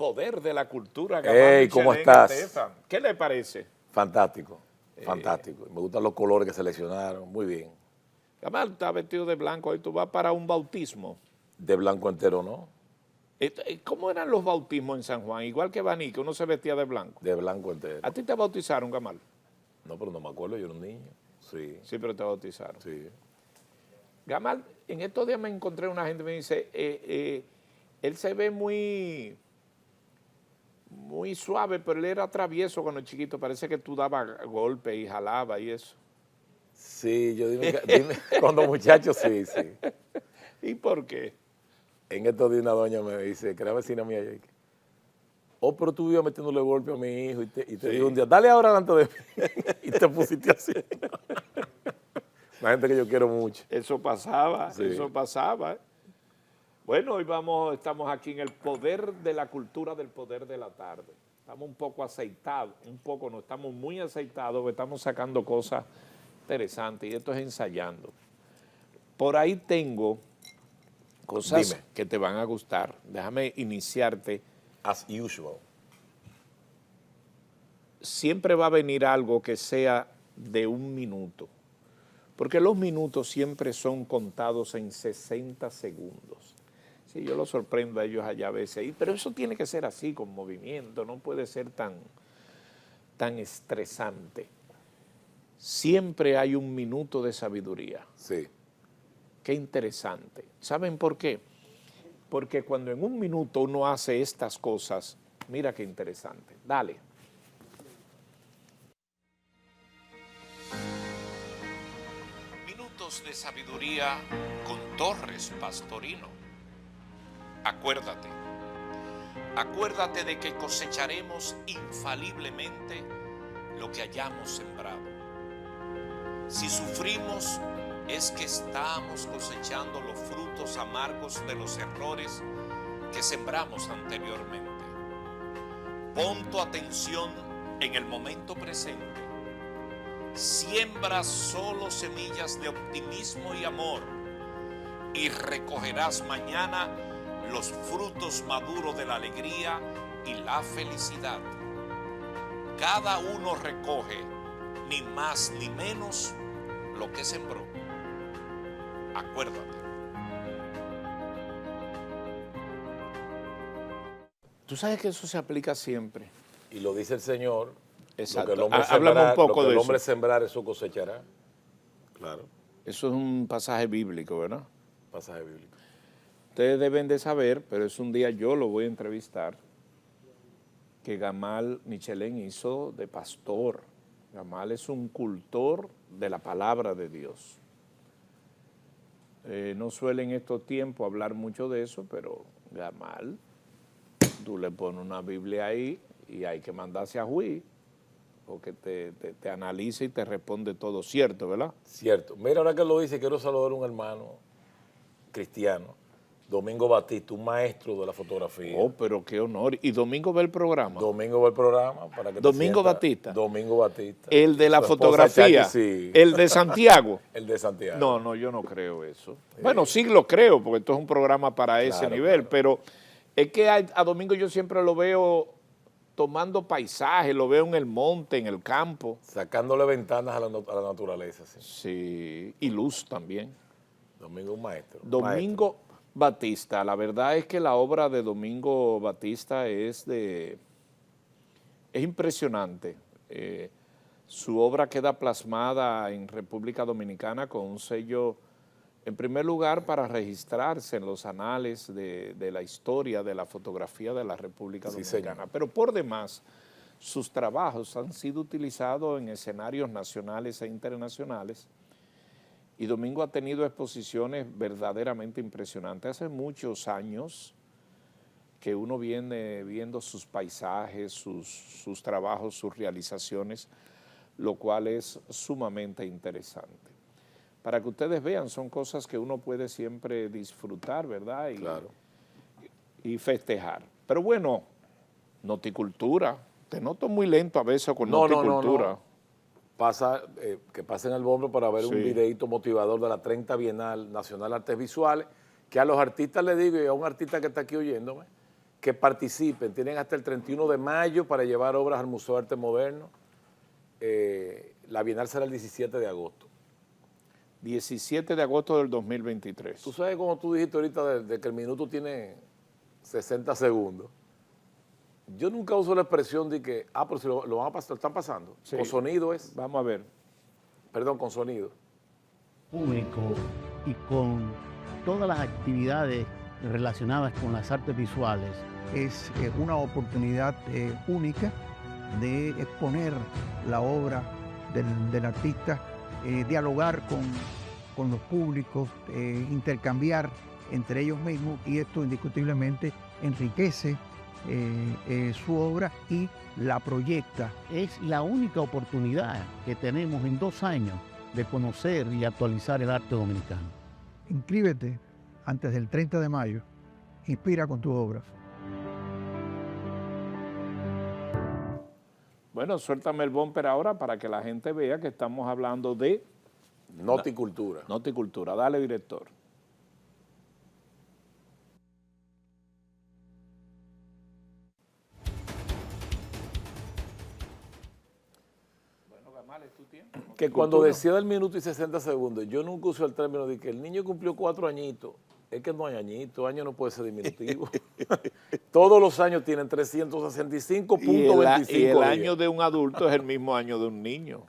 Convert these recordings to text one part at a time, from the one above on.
poder de la cultura. Hey, ¿cómo estás? Estefan. ¿Qué le parece? Fantástico, fantástico. Me gustan los colores que seleccionaron, muy bien. Gamal está vestido de blanco, hoy tú vas para un bautismo. De blanco entero, ¿no? ¿Cómo eran los bautismos en San Juan? Igual que Baní, que uno se vestía de blanco. De blanco entero. ¿A ti te bautizaron, Gamal? No, pero no me acuerdo, yo era un niño. Sí. Sí, pero te bautizaron. Sí. Gamal, en estos días me encontré una gente que me dice, él se ve muy suave, pero él era travieso cuando chiquito. Parece que tú dabas golpes y jalaba y eso. Sí, yo dime, cuando muchacho, sí. ¿Y por qué? En estos días una doña me dice, que era vecina mía, pero tú vivías metiéndole golpe a mi hijo y te dijo un día, dale ahora delante de mí, y te pusiste así. Una gente que yo quiero mucho. Eso pasaba, Sí. eso pasaba. Bueno, hoy estamos aquí en el poder de la cultura del poder de la tarde. Estamos un poco aceitados, no estamos muy aceitados, estamos sacando cosas interesantes y esto es ensayando. Por ahí tengo cosas Dime. que te van a gustar. Déjame iniciarte. As usual. Siempre va a venir algo que sea de un minuto, porque los minutos siempre son contados en 60 segundos. Sí, yo los sorprendo a ellos allá a veces, pero eso tiene que ser así, con movimiento, no puede ser tan estresante. Siempre hay un minuto de sabiduría. Sí. Qué interesante. ¿Saben por qué? Porque cuando en un minuto uno hace estas cosas, mira qué interesante. Dale. Minutos de sabiduría con Torres Pastorino. Acuérdate de que cosecharemos infaliblemente lo que hayamos sembrado. Si sufrimos, es que estamos cosechando los frutos amargos de los errores que sembramos anteriormente. Pon tu atención en el momento presente. Siembra solo semillas de optimismo y amor y recogerás mañana los frutos maduros de la alegría y la felicidad. Cada uno recoge, ni más ni menos, lo que sembró. Acuérdate. Tú sabes que eso se aplica siempre. Y lo dice el Señor. Exacto. Lo que el hombre Háblame un poco lo que de el hombre eso. sembrar, eso cosechará. Claro, Eso es un pasaje bíblico, ¿verdad? pasaje bíblico. Ustedes deben de saber, pero es un día yo lo voy a entrevistar, que Gamal Michelén hizo de pastor. Gamal es un cultor de la palabra de Dios. No suele en estos tiempos hablar mucho de eso, pero Gamal, tú le pones una Biblia ahí y hay que mandarse a juicio, porque te analiza y te responde todo cierto, ¿verdad? Cierto. Mira, ahora que lo dice, quiero saludar a un hermano cristiano, Domingo Batista, un maestro de la fotografía. Oh, pero qué honor. ¿Y Domingo ve el programa? Domingo va el programa para que te Domingo sientas. Batista. Domingo Batista. El de la Su esposa fotografía. Chachi, sí. El de Santiago. El de Santiago. No, yo no creo eso. Bueno, sí lo creo, porque esto es un programa para ese nivel, claro. pero es que a Domingo yo siempre lo veo tomando paisajes, lo veo en el monte, en el campo. Sacándole ventanas a la naturaleza. Sí. Sí, y luz también. Domingo un maestro. Domingo Batista, la verdad es que la obra de Domingo Batista es impresionante. Su obra queda plasmada en República Dominicana con un sello, en primer lugar, para registrarse en los anales de la historia de la fotografía de la República Dominicana. Señor. Pero por demás, sus trabajos han sido utilizados en escenarios nacionales e internacionales y Domingo ha tenido exposiciones verdaderamente impresionantes. Hace muchos años que uno viene viendo sus paisajes, sus trabajos, sus realizaciones, lo cual es sumamente interesante. Para que ustedes vean, son cosas que uno puede siempre disfrutar, ¿verdad? Claro. Y festejar. Pero bueno, noticultura. Te noto muy lento a veces con noticultura. No. Que pasen al bombo para ver un videíto motivador de la 30 Bienal Nacional de Artes Visuales, que a los artistas les digo, y a un artista que está aquí oyéndome, que participen. Tienen hasta el 31 de mayo para llevar obras al Museo de Arte Moderno. La Bienal será el 17 de agosto. 17 de agosto del 2023. Tú sabes, como tú dijiste ahorita, de que el minuto tiene 60 segundos. Yo nunca uso la expresión de que, pero si lo van a pasar, lo están pasando. Sí. Con sonido es. Vamos a ver. Perdón, con sonido. Público y con todas las actividades relacionadas con las artes visuales. Es una oportunidad única de exponer la obra del artista, dialogar con los públicos, intercambiar entre ellos mismos, y esto indiscutiblemente enriquece su obra y la proyecta. Es la única oportunidad que tenemos en 2 años de conocer y actualizar el arte dominicano. Inscríbete antes del 30 de mayo, inspira con tu obra. Bueno, suéltame el bumper ahora para que la gente vea que estamos hablando de Noticultura. Noticultura. Dale, director. Bueno, Gamales, ¿tú tienes? Que cuando decía del minuto y 60 segundos, yo nunca uso el término de que el niño cumplió 4 añitos. Es que no hay añito, año no puede ser diminutivo. Todos los años tienen 365.25 Y el año de un adulto es el mismo año de un niño.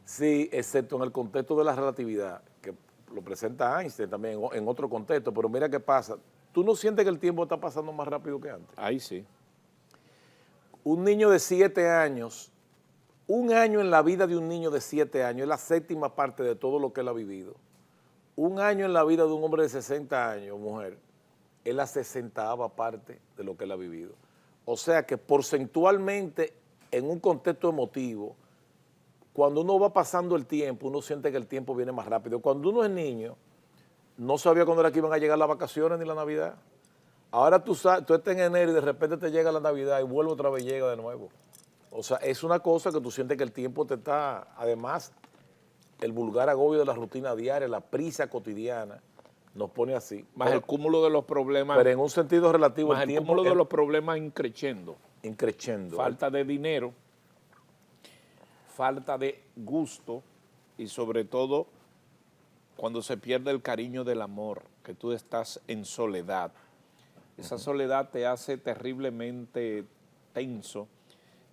Sí, excepto en el contexto de la relatividad, que lo presenta Einstein también en otro contexto, pero mira qué pasa. ¿Tú no sientes que el tiempo está pasando más rápido que antes? Ahí sí. Un niño de 7 años, un año en la vida de un niño de 7 años es la 7ª parte de todo lo que él ha vivido. Un año en la vida de un hombre de 60 años, mujer, es la 60ª parte de lo que él ha vivido. O sea que porcentualmente, en un contexto emotivo, cuando uno va pasando el tiempo, uno siente que el tiempo viene más rápido. Cuando uno es niño, no sabía cuándo era que iban a llegar las vacaciones ni la Navidad. Ahora tú estás en enero y de repente te llega la Navidad y vuelve otra vez, llega de nuevo. O sea, es una cosa que tú sientes que el tiempo te está, además, el vulgar agobio de la rutina diaria, la prisa cotidiana, nos pone así. Más el cúmulo de los problemas. Pero en un sentido relativo, más el cúmulo de los problemas increciendo. Falta de dinero, falta de gusto y sobre todo cuando se pierde el cariño del amor, que tú estás en soledad. Esa soledad te hace terriblemente tenso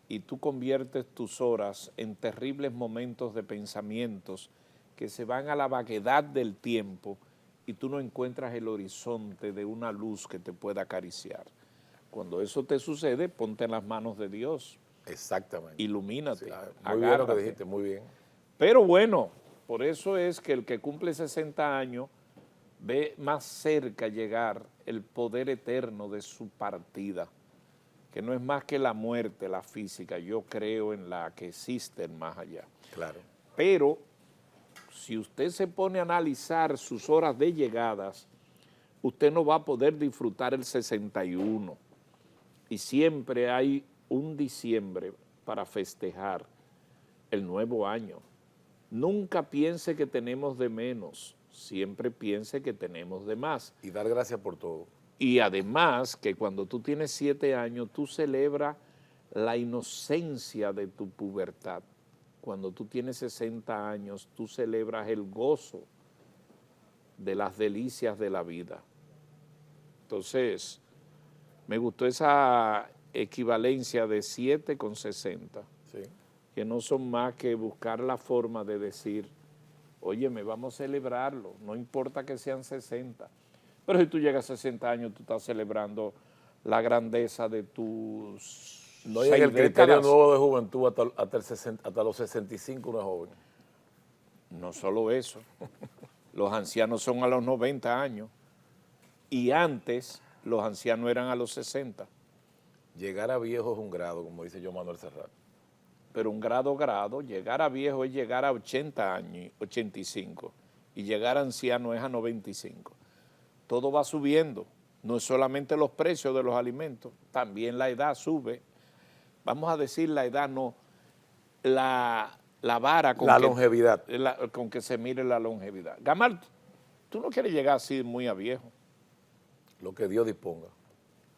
y tú conviertes tus horas en terribles momentos de pensamientos que se van a la vaguedad del tiempo y tú no encuentras el horizonte de una luz que te pueda acariciar. Cuando eso te sucede, ponte en las manos de Dios. Exactamente. Ilumínate. Sí, muy bien lo que dijiste, muy bien. Pero bueno, por eso es que el que cumple 60 años ve más cerca llegar el poder eterno de su partida, que no es más que la muerte, la física. Yo creo en la que existe más allá. Claro. Pero si usted se pone a analizar sus horas de llegadas, usted no va a poder disfrutar el 61. Y siempre hay un diciembre para festejar el nuevo año. Nunca piense que tenemos de menos, siempre piense que tenemos de más. Y dar gracias por todo. Y además que cuando tú tienes 7 años, tú celebras la inocencia de tu pubertad. Cuando tú tienes 60 años, tú celebras el gozo de las delicias de la vida. Entonces, me gustó esa equivalencia de 7 con 60, Sí. que no son más que buscar la forma de decir, óyeme, vamos a celebrarlo, no importa que sean 60. Pero si tú llegas a 60 años, tú estás celebrando la grandeza de tus No 6 llega el criterio décadas. nuevo de juventud hasta los 65 uno es joven. No solo eso, los ancianos son a los 90 años y antes los ancianos eran a los 60. Llegar a viejo es un grado, como dice yo Manuel Serrat. Pero un grado, llegar a viejo es llegar a 80 años, 85, y llegar a anciano es a 95. Todo va subiendo, no es solamente los precios de los alimentos, también la edad sube. Vamos a decir la edad, no, la vara con La longevidad. con que se mire la longevidad. Gamal, tú no quieres llegar así muy a viejo. Lo que Dios disponga.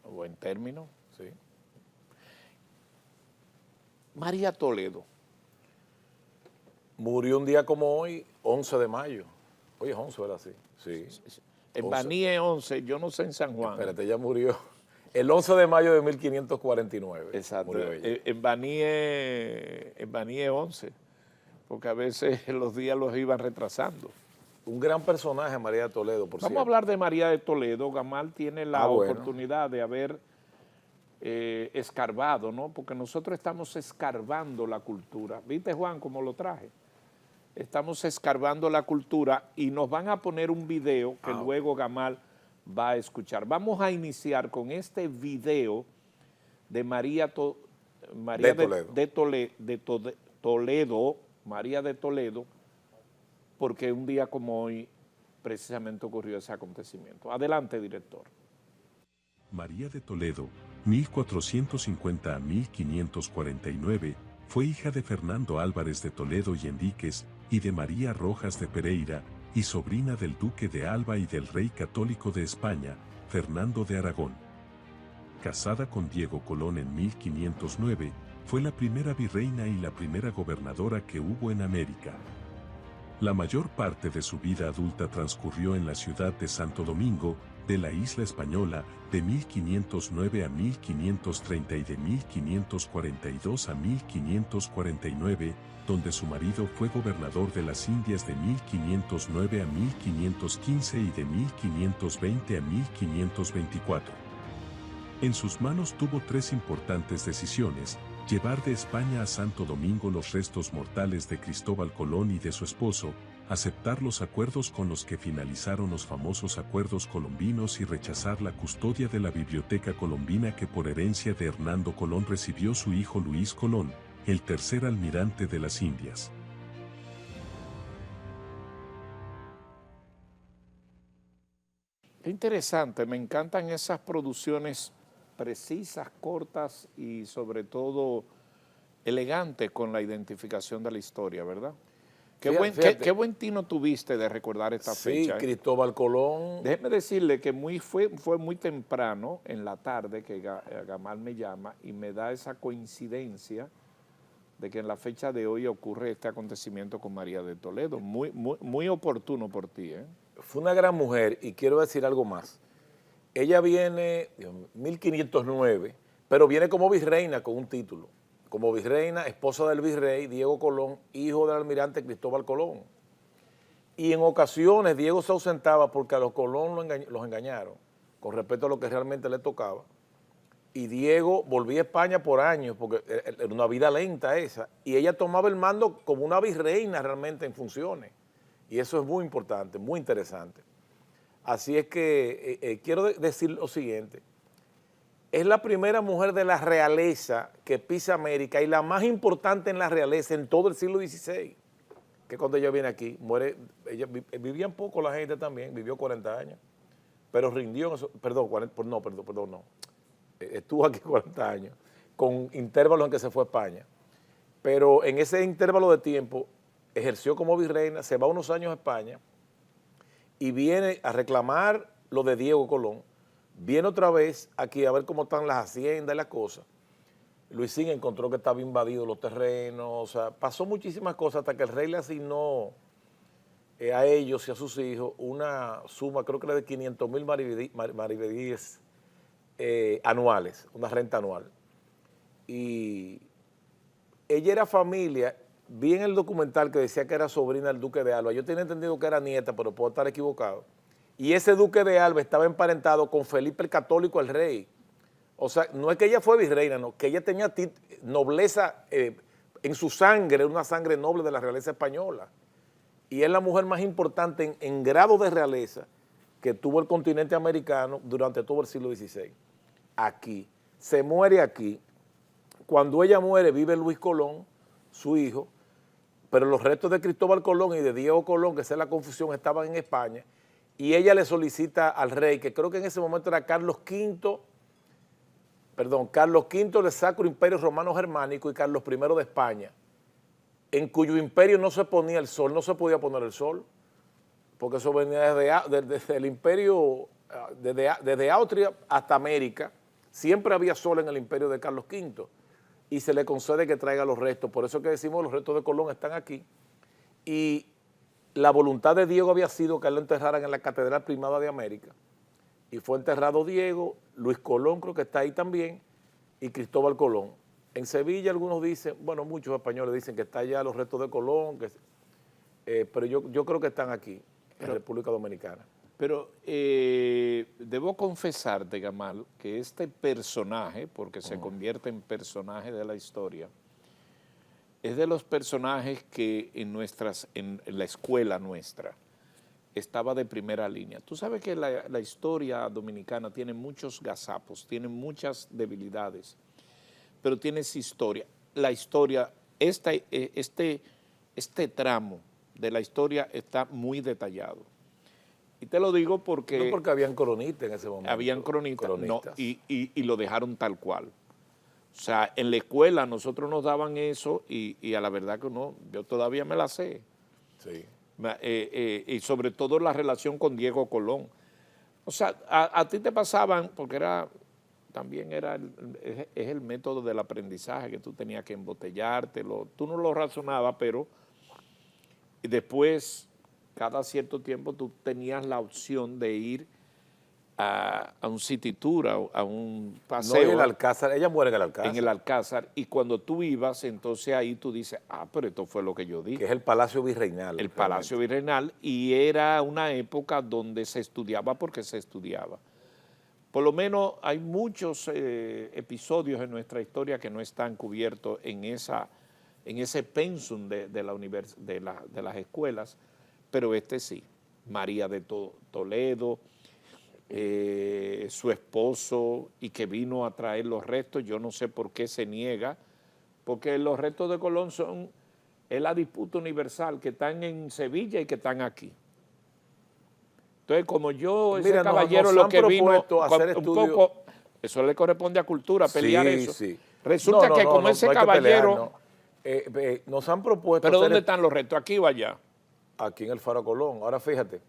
Buen término. Sí. María Toledo. Murió un día como hoy, 11 de mayo. Hoy es 11, ¿verdad? Sí. Sí. En 11. Baní es 11, yo no sé en San Juan. Espérate, ella murió el 11 de mayo de 1549. Exacto. Murió ella. En Baní es 11, porque a veces los días los iban retrasando. Un gran personaje, María Toledo, por Vamos cierto. a hablar de María de Toledo. Gamal tiene la Bueno. oportunidad de haber escarbado, ¿no? Porque nosotros estamos escarbando la cultura. ¿Viste, Juan, cómo lo traje? Estamos escarbando la cultura y nos van a poner un video que luego Gamal va a escuchar. Vamos a iniciar con este video de María Toledo, María de Toledo, porque un día como hoy precisamente ocurrió ese acontecimiento. Adelante, director. María de Toledo, 1450 a 1549, fue hija de Fernando Álvarez de Toledo y Enríquez y de María Rojas de Pereira, y sobrina del duque de Alba y del rey católico de España, Fernando de Aragón. Casada con Diego Colón en 1509, fue la primera virreina y la primera gobernadora que hubo en América. La mayor parte de su vida adulta transcurrió en la ciudad de Santo Domingo, de la isla española, de 1509 a 1530 y de 1542 a 1549, donde su marido fue gobernador de las Indias de 1509 a 1515 y de 1520 a 1524. En sus manos tuvo tres importantes decisiones: llevar de España a Santo Domingo los restos mortales de Cristóbal Colón y de su esposo, aceptar los acuerdos con los que finalizaron los famosos acuerdos colombinos y rechazar la custodia de la biblioteca colombina que por herencia de Hernando Colón recibió su hijo Luis Colón, el tercer almirante de las Indias. Qué interesante, me encantan esas producciones precisas, cortas y sobre todo elegantes con la identificación de la historia, ¿verdad? Qué buen tino tuviste de recordar esta fecha. Sí, Cristóbal Colón. Déjeme decirle que fue muy temprano en la tarde que Gamal me llama y me da esa coincidencia de que en la fecha de hoy ocurre este acontecimiento con María de Toledo. Muy oportuno por ti, ¿eh? Fue una gran mujer y quiero decir algo más. Ella viene en 1509, pero viene como virreina con un título. Como virreina, esposa del virrey Diego Colón, hijo del almirante Cristóbal Colón. Y en ocasiones Diego se ausentaba porque a los Colón los engañaron, con respecto a lo que realmente le tocaba. Y Diego volvía a España por años, porque era una vida lenta esa, y ella tomaba el mando como una virreina realmente en funciones. Y eso es muy importante, muy interesante. Así es que quiero decir lo siguiente: es la primera mujer de la realeza que pisa América y la más importante en la realeza en todo el siglo XVI, que cuando ella viene aquí, muere, ella vivía poco la gente también, vivió 40 años, pero rindió, no, estuvo aquí 40 años, con intervalos en que se fue a España, pero en ese intervalo de tiempo ejerció como virreina, se va unos años a España y viene a reclamar lo de Diego Colón. Viene otra vez aquí a ver cómo están las haciendas y las cosas. Luisín encontró que estaba invadido los terrenos, o sea, pasó muchísimas cosas hasta que el rey le asignó a ellos y a sus hijos una suma, creo que era de 500,000 maravedíes anuales, una renta anual. Y ella era familia, vi en el documental que decía que era sobrina del duque de Alba. Yo tenía entendido que era nieta, pero puedo estar equivocado. Y ese duque de Alba estaba emparentado con Felipe el Católico, el rey. O sea, no es que ella fue virreina, no, que ella tenía nobleza en su sangre, una sangre noble de la realeza española. Y es la mujer más importante en grado de realeza que tuvo el continente americano durante todo el siglo XVI. Aquí. Se muere aquí. Cuando ella muere, vive Luis Colón, su hijo, pero los restos de Cristóbal Colón y de Diego Colón, que esa es la confusión, estaban en España, y ella le solicita al rey, que creo que en ese momento era Carlos V del Sacro Imperio Romano Germánico y Carlos I de España, en cuyo imperio no se ponía el sol, no se podía poner el sol, porque eso venía desde el imperio, desde Austria hasta América, siempre había sol en el imperio de Carlos V y se le concede que traiga los restos. Por eso que decimos los restos de Colón están aquí. Y la voluntad de Diego había sido que él lo enterraran en la Catedral Primada de América. Y fue enterrado Diego, Luis Colón creo que está ahí también, y Cristóbal Colón. En Sevilla algunos dicen, bueno, muchos españoles dicen que está allá los restos de Colón, pero yo creo que están aquí, en República Dominicana. Pero debo confesarte, Gamal, que este personaje, porque se convierte en personaje de la historia, es de los personajes que en la escuela nuestra estaba de primera línea. Tú sabes que la historia dominicana tiene muchos gazapos, tiene muchas debilidades, pero tiene su historia. La historia, este tramo de la historia está muy detallado. Y te lo digo porque... No porque habían cronistas en ese momento. Habían cronistas. No, y lo dejaron tal cual. O sea, en la escuela nosotros nos daban eso y a la verdad que no, yo todavía me la sé. Sí. Y sobre todo la relación con Diego Colón. O sea, a ti te pasaban, porque también es el método del aprendizaje, que tú tenías que embotellártelo, tú no lo razonabas, pero después, cada cierto tiempo, tú tenías la opción de ir a un city tour, a un paseo. No, en el Alcázar, ella muere en el Alcázar. En el Alcázar, y cuando tú ibas, entonces ahí tú dices, pero esto fue lo que yo dije. Que es el Palacio Virreinal. El Palacio Virreinal, y era una época donde se estudiaba porque se estudiaba. Por lo menos hay muchos episodios en nuestra historia que no están cubiertos en ese pensum de las escuelas, pero este sí. María de Toledo, su esposo, y que vino a traer los restos, yo no sé por qué se niega, porque los restos de Colón es la disputa universal, que están en Sevilla y que están aquí. Entonces, como ese caballero lo que vino a hacer un poco, eso le corresponde a cultura, pelear eso. Sí. Resulta que como ese caballero... nos han propuesto... ¿Pero dónde están los restos? ¿Aquí o allá? Aquí en el Faro Colón. Ahora fíjate,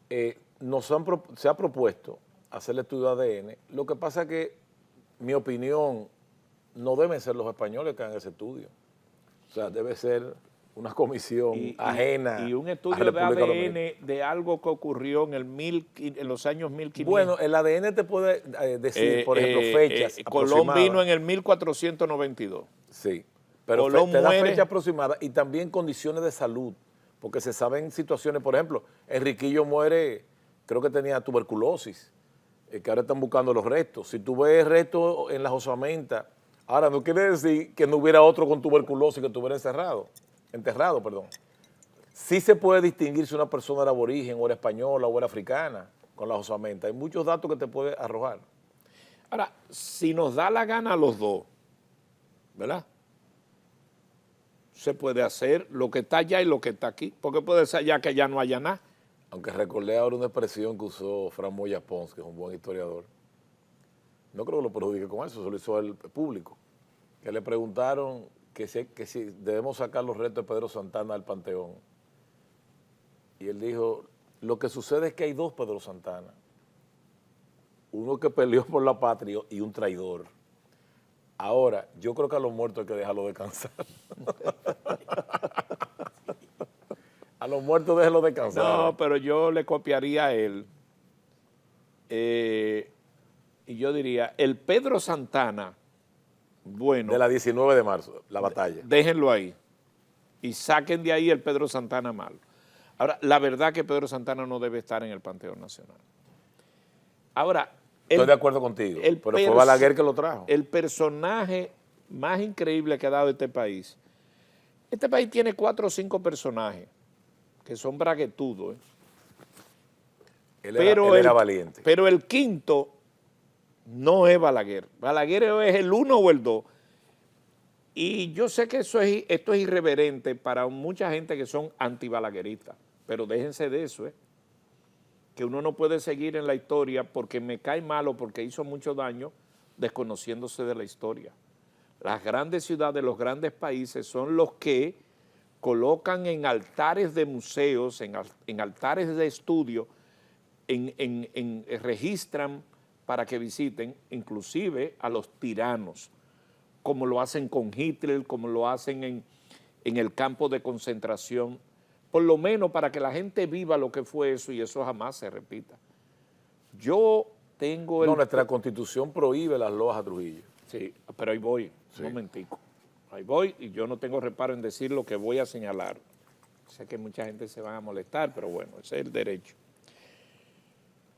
se ha propuesto hacer el estudio de ADN. Lo que pasa es que, mi opinión, no deben ser los españoles que hagan ese estudio. O sea, debe ser una comisión ajena. Y un estudio de ADN de algo que ocurrió en los años 1500. Bueno, el ADN te puede decir, por ejemplo, fechas Colón vino en el 1492. Sí, pero Colón te da muere. fecha aproximada y también condiciones de salud, porque se saben situaciones, por ejemplo, Enriquillo muere, creo que tenía tuberculosis, que ahora están buscando los restos. Si tú ves restos en las osamentas, ahora no quiere decir que no hubiera otro con tuberculosis que estuviera enterrado, perdón. Sí se puede distinguir si una persona era aborigen, o era española, o era africana, con las osamentas. Hay muchos datos que te puede arrojar. Ahora, si nos da la gana a los dos, ¿verdad? Se puede hacer lo que está allá y lo que está aquí, porque puede ser allá que allá no haya nada. Aunque recordé ahora una expresión que usó Fran Moya Pons, que es un buen historiador. No creo que lo perjudique con eso, se lo hizo al público. Que le preguntaron que si debemos sacar los restos de Pedro Santana del Panteón. Y él dijo, lo que sucede es que hay dos Pedro Santana. Uno que peleó por la patria y un traidor. Ahora, yo creo que a los muertos hay que dejarlo descansar. A los muertos déjenlo descansar. No, pero yo le copiaría a él. Y yo diría, el Pedro Santana, bueno. De la 19 de marzo, la batalla. Déjenlo ahí. Y saquen de ahí el Pedro Santana malo. Ahora, la verdad que Pedro Santana no debe estar en el Panteón Nacional. Ahora, estoy de acuerdo contigo, pero fue Balaguer que lo trajo. El personaje más increíble que ha dado este país tiene 4 o 5 personajes que son braguetudos. Él era valiente. Pero el quinto no es Balaguer. Balaguer es el 1 o el 2. Y yo sé que esto es irreverente para mucha gente que son antibalagueristas, pero déjense de eso, que uno no puede seguir en la historia porque me cae mal o porque hizo mucho daño desconociéndose de la historia. Las grandes ciudades, los grandes países son los que colocan en altares de museos, en altares de estudio, registran para que visiten inclusive a los tiranos, como lo hacen con Hitler, como lo hacen en el campo de concentración, por lo menos para que la gente viva lo que fue eso y eso jamás se repita. Yo tengo No, nuestra Constitución prohíbe las loas a Trujillo. Sí, pero ahí voy, Sí. un momentico. Ahí voy y yo no tengo reparo en decir lo que voy a señalar. Sé que mucha gente se va a molestar, pero bueno, ese es el derecho.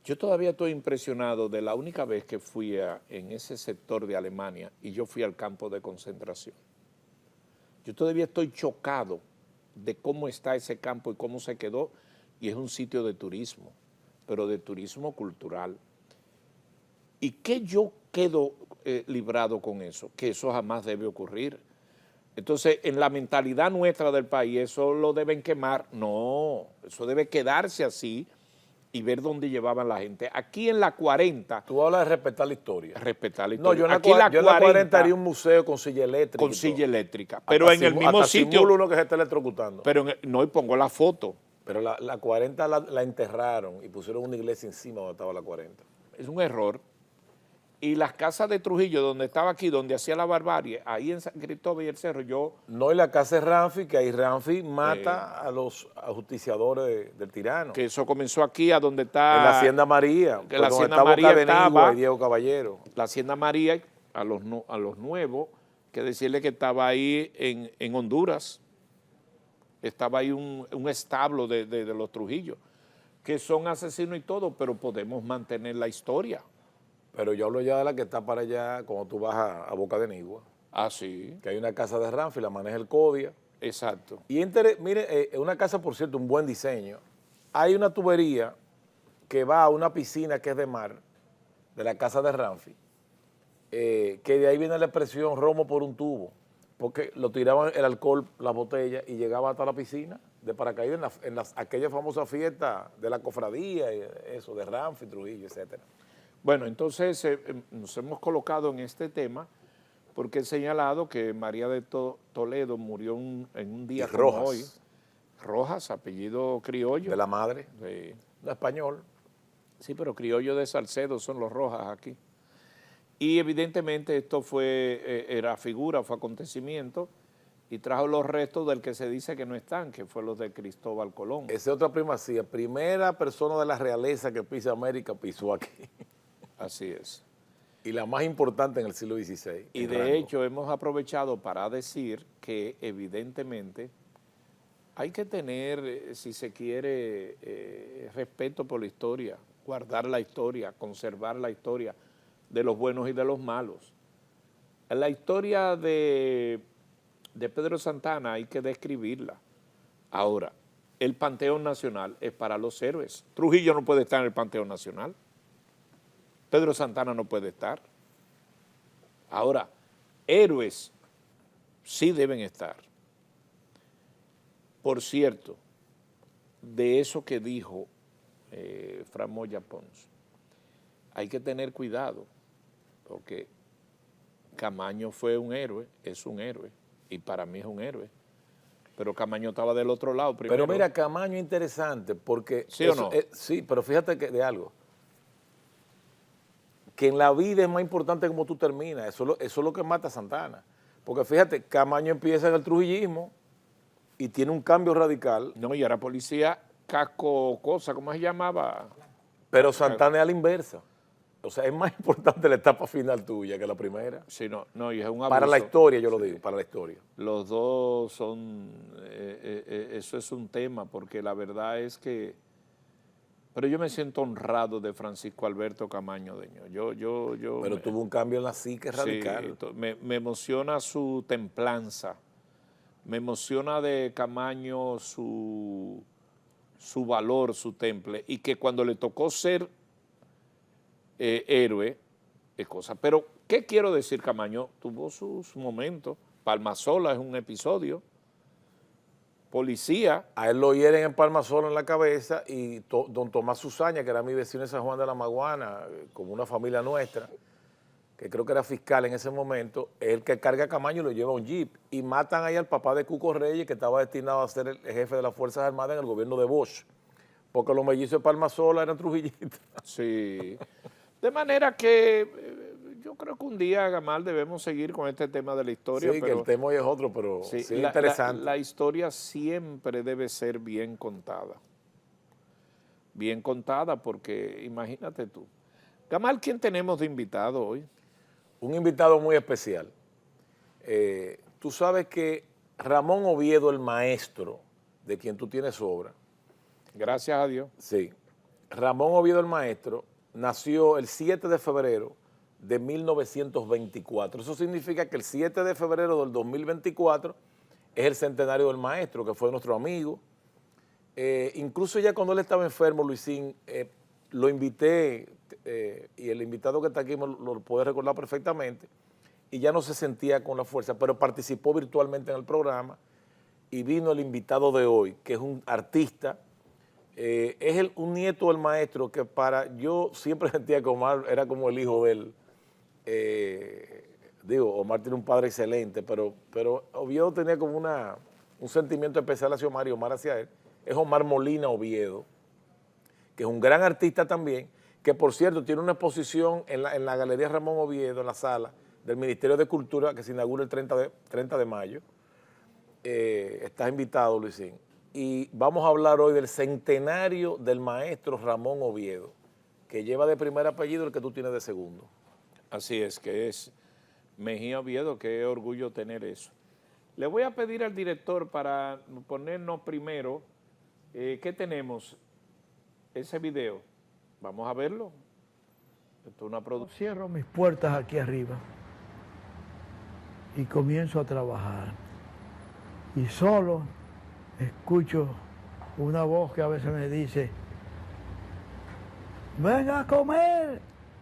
Yo todavía estoy impresionado de la única vez que fui en ese sector de Alemania y yo fui al campo de concentración. Yo todavía estoy chocado de cómo está ese campo y cómo se quedó, y es un sitio de turismo, pero de turismo cultural. ¿Y qué yo quedo librado con eso? Que eso jamás debe ocurrir. Entonces, en la mentalidad nuestra del país, eso lo deben quemar. No, eso debe quedarse así y ver dónde llevaban la gente. Aquí en la 40, Tú hablas de respetar la historia. respetar la No, historia. yo en la, Aquí en la yo en la 40 haría un museo con silla eléctrica. con y silla todo. eléctrica. Pero Hasta en el mismo hasta sitio, simula uno que se está electrocutando. pero no, y pongo la foto. Pero la 40 la enterraron y pusieron una iglesia encima donde estaba la 40. Es un error. Y las casas de Trujillo, donde estaba aquí, donde hacía la barbarie, ahí en San Cristóbal y el Cerro, yo... No, y la casa de Ramfi, que ahí Ramfi mata a los ajusticiadores del tirano. Que eso comenzó aquí, a donde está... En la Hacienda María, que la donde Hacienda está María Boca de Nigua estaba- y Diego Caballero. La Hacienda María, a los nuevos, que decirle que estaba ahí en Honduras, estaba ahí un establo de los Trujillos, que son asesinos y todo, pero podemos mantener la historia. Pero yo hablo ya de la que está para allá, cuando tú vas a Boca de Nigua, Ah, sí, que hay una casa de Ramfi, la maneja el CODIA. exacto. Y mire, una casa, por cierto, un buen diseño. Hay una tubería que va a una piscina que es de mar, de la casa de Ramfi, que de ahí viene la expresión romo por un tubo, porque lo tiraban el alcohol, la botella, y llegaba hasta la piscina de paracaídas aquella famosa fiesta de la cofradía, y eso, de Ramfi, Trujillo, etcétera. Bueno, entonces nos hemos colocado en este tema porque he señalado que María de Toledo murió en un día Y como Rojas. hoy. Rojas, apellido criollo. De la madre, Sí. de español. Sí, pero criollo de Salcedo son los Rojas aquí. Y evidentemente esto era figura, fue acontecimiento, y trajo los restos del que se dice que no están, que fue los de Cristóbal Colón. Esa es otra primacía. Primera persona de la realeza que pisa América pisó aquí. Así es. Y la más importante en el siglo XVI. Y en de rango. hecho hemos aprovechado para decir que evidentemente hay que tener, si se quiere, respeto por la historia, guardar la historia, conservar la historia de los buenos y de los malos. La historia de Pedro Santana hay que describirla. Ahora, el Panteón Nacional es para los héroes. Trujillo no puede estar en el Panteón Nacional. Pedro Santana no puede estar. Ahora, héroes sí deben estar. Por cierto, de eso que dijo Fran Moya Pons, hay que tener cuidado, porque Camaño fue un héroe, es un héroe, y para mí es un héroe. Pero Camaño estaba del otro lado primero. Pero mira, Camaño es interesante porque... ¿Sí o no? Sí, pero fíjate que de algo. Que en la vida es más importante cómo tú terminas. Eso es lo que mata a Santana. Porque fíjate, Camaño empieza en el trujillismo y tiene un cambio radical, No, y era policía casco cosa, ¿cómo se llamaba? pero Santana es a la inversa. O sea, es más importante la etapa final tuya que la primera. Sí, no, y es un abuso. Para la historia, yo lo digo, para la historia. Los dos son, eso es un tema, porque la verdad es que, pero yo me siento honrado de Francisco Alberto Camaño Deño. Pero tuvo un cambio en la psique radical. Sí, me emociona su templanza, me emociona de Camaño su valor, su temple, y que cuando le tocó ser héroe, es cosa. Pero, ¿qué quiero decir? Camaño tuvo sus momentos. Palmasola es un episodio. Policía. A él lo hieren en Palmasola en la cabeza y don Tomás Susaña, que era mi vecino de San Juan de la Maguana, como una familia nuestra, que creo que era fiscal en ese momento, es el que carga a Camaño y lo lleva a un jeep. Y matan ahí al papá de Cuco Reyes, que estaba destinado a ser el jefe de las Fuerzas Armadas en el gobierno de Bosch, porque los mellizos de Palmasola eran trujillitas. Sí. De manera que yo creo que un día, Gamal, debemos seguir con este tema de la historia. Sí, pero, que el tema hoy es otro, pero sí, es la interesante. la historia siempre debe ser bien contada. Bien contada porque, imagínate tú. Gamal, ¿quién tenemos de invitado hoy? Un invitado muy especial. Tú sabes que Ramón Oviedo, el maestro, de quien tú tienes obra. Gracias a Dios. Sí. Ramón Oviedo, el maestro, nació el 7 de febrero de 1924. Eso significa que el 7 de febrero del 2024 es el centenario del maestro, que fue nuestro amigo. Incluso ya cuando él estaba enfermo, Luisín, lo invité, y el invitado que está aquí lo puede recordar perfectamente, y ya no se sentía con la fuerza, pero participó virtualmente en el programa, y vino el invitado de hoy, que es un artista, es un nieto del maestro que yo siempre sentía que Omar era como el hijo de él. Omar tiene un padre excelente, pero Oviedo tenía como un sentimiento especial hacia Omar y Omar hacia él. Es Omar Molina Oviedo, que es un gran artista también, que por cierto tiene una exposición en la Galería Ramón Oviedo, en la sala del Ministerio de Cultura, que se inaugura el 30 de mayo. Estás invitado, Luisín. Y vamos a hablar hoy del centenario del maestro Ramón Oviedo, que lleva de primer apellido el que tú tienes de segundo. Así es, que es Mejía Oviedo, qué orgullo tener eso. Le voy a pedir al director para ponernos primero, ¿qué tenemos? Ese video. Vamos a verlo. Esto es una producción. Cierro mis puertas aquí arriba y comienzo a trabajar. Y solo escucho una voz que a veces me dice, ¡venga a comer!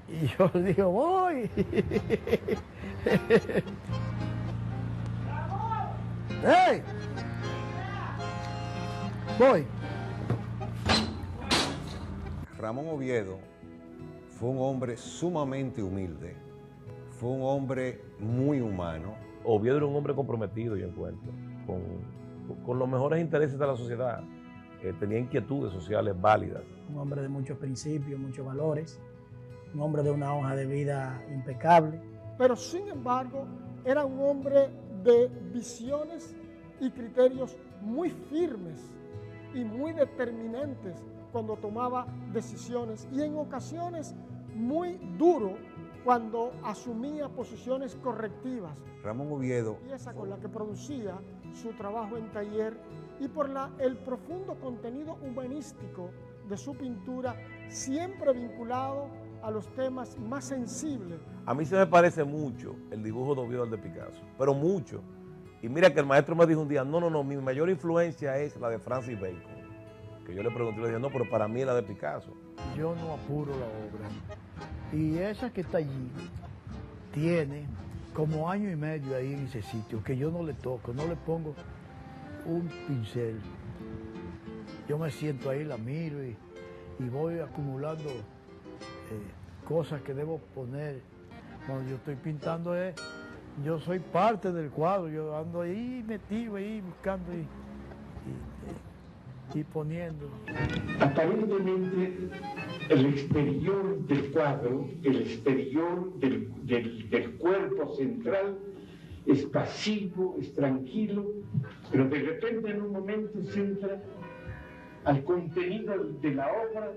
Y yo digo, voy. ¡Hey! Voy. Ramón Oviedo fue un hombre sumamente humilde, fue un hombre muy humano. Oviedo era un hombre comprometido, yo encuentro, con los mejores intereses de la sociedad. Tenía inquietudes sociales válidas. Un hombre de muchos principios, muchos valores, un hombre de una hoja de vida impecable. Pero sin embargo, era un hombre de visiones y criterios muy firmes y muy determinantes cuando tomaba decisiones y en ocasiones muy duro cuando asumía posiciones correctivas. Ramón Oviedo, Pieza con la que producía su trabajo en taller y por el profundo contenido humanístico de su pintura, siempre vinculado a los temas más sensibles. A mí se me parece mucho el dibujo de Oviedo al de Picasso, pero mucho. Y mira que el maestro me dijo un día, no, mi mayor influencia es la de Francis Bacon. Que yo le pregunté y le dije, no, pero para mí es la de Picasso. Yo no apuro la obra. Y esa que está allí tiene como año y medio ahí en ese sitio, que yo no le toco, no le pongo un pincel. Yo me siento ahí, la miro y voy acumulando cosas que debo poner. Cuando yo estoy pintando, yo soy parte del cuadro, yo ando ahí metido ahí buscando y poniendo. Aparentemente el exterior del cuadro, el exterior del cuerpo central es pasivo, es tranquilo, pero de repente en un momento se entra al contenido de la obra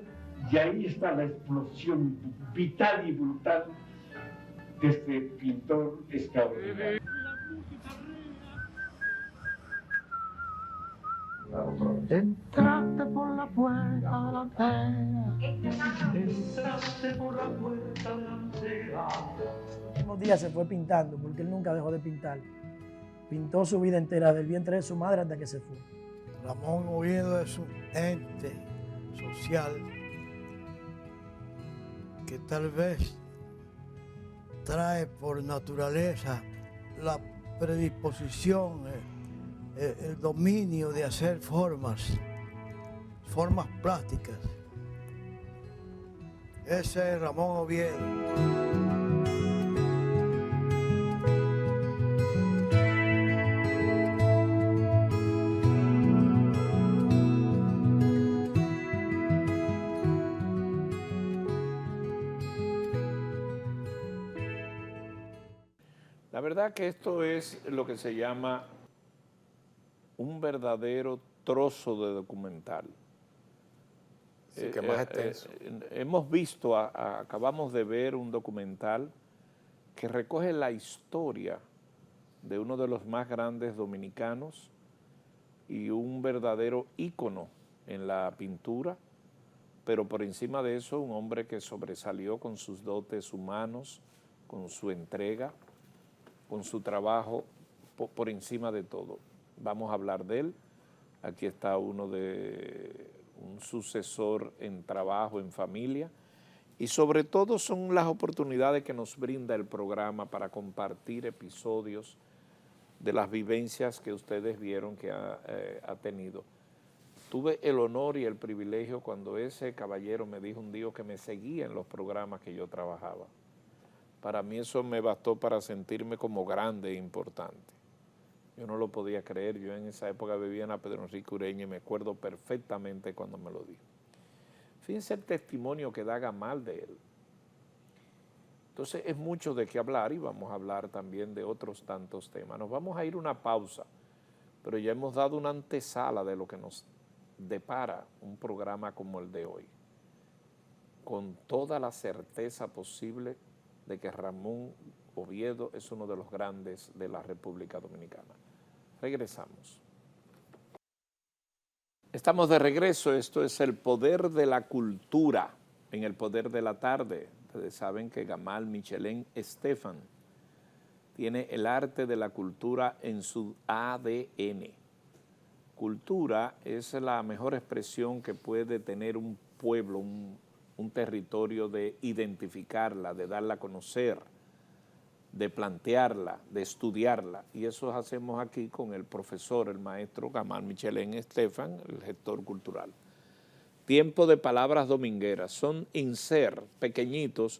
y ahí está la explosión vital y brutal de este pintor extraordinario. Entraste por la puerta delantera. Entraste por la puerta delantera. Unos días se fue pintando, porque él nunca dejó de pintar. Pintó su vida entera, del vientre de su madre hasta que se fue. Ramón Oviedo es un ente social que tal vez trae por naturaleza la predisposición, el dominio de hacer formas plásticas. Ese es Ramón Oviedo. La verdad que esto es lo que se llama un verdadero trozo de documental. Sí, que más extenso. Hemos visto, acabamos de ver un documental que recoge la historia de uno de los más grandes dominicanos y un verdadero ícono en la pintura, pero por encima de eso un hombre que sobresalió con sus dotes humanos, con su entrega, con su trabajo por encima de todo. Vamos a hablar de él. Aquí está un sucesor en trabajo, en familia, y sobre todo son las oportunidades que nos brinda el programa para compartir episodios de las vivencias que ustedes vieron que ha tenido. Tuve el honor y el privilegio cuando ese caballero me dijo un día que me seguía en los programas que yo trabajaba. Para mí eso me bastó para sentirme como grande e importante. Yo no lo podía creer, yo en esa época vivía en la Pedro Enrique Ureña y me acuerdo perfectamente cuando me lo dijo. Fíjense el testimonio que da Gamal de él. Entonces es mucho de qué hablar y vamos a hablar también de otros tantos temas. Nos vamos a ir a una pausa, pero ya hemos dado una antesala de lo que nos depara un programa como el de hoy, con toda la certeza posible de que Ramón Oviedo es uno de los grandes de la República Dominicana. Regresamos. Estamos de regreso, esto es El Poder de la Cultura, en El Poder de la Tarde. Ustedes saben que Gamal Michelén Estefan tiene el arte de la cultura en su ADN. Cultura es la mejor expresión que puede tener un pueblo, un territorio, de identificarla, de darla a conocer, de plantearla, de estudiarla. Y eso hacemos aquí con el profesor, el maestro Gamal Michelén Estefan, el gestor cultural. Tiempo de palabras domingueras. Son insert pequeñitos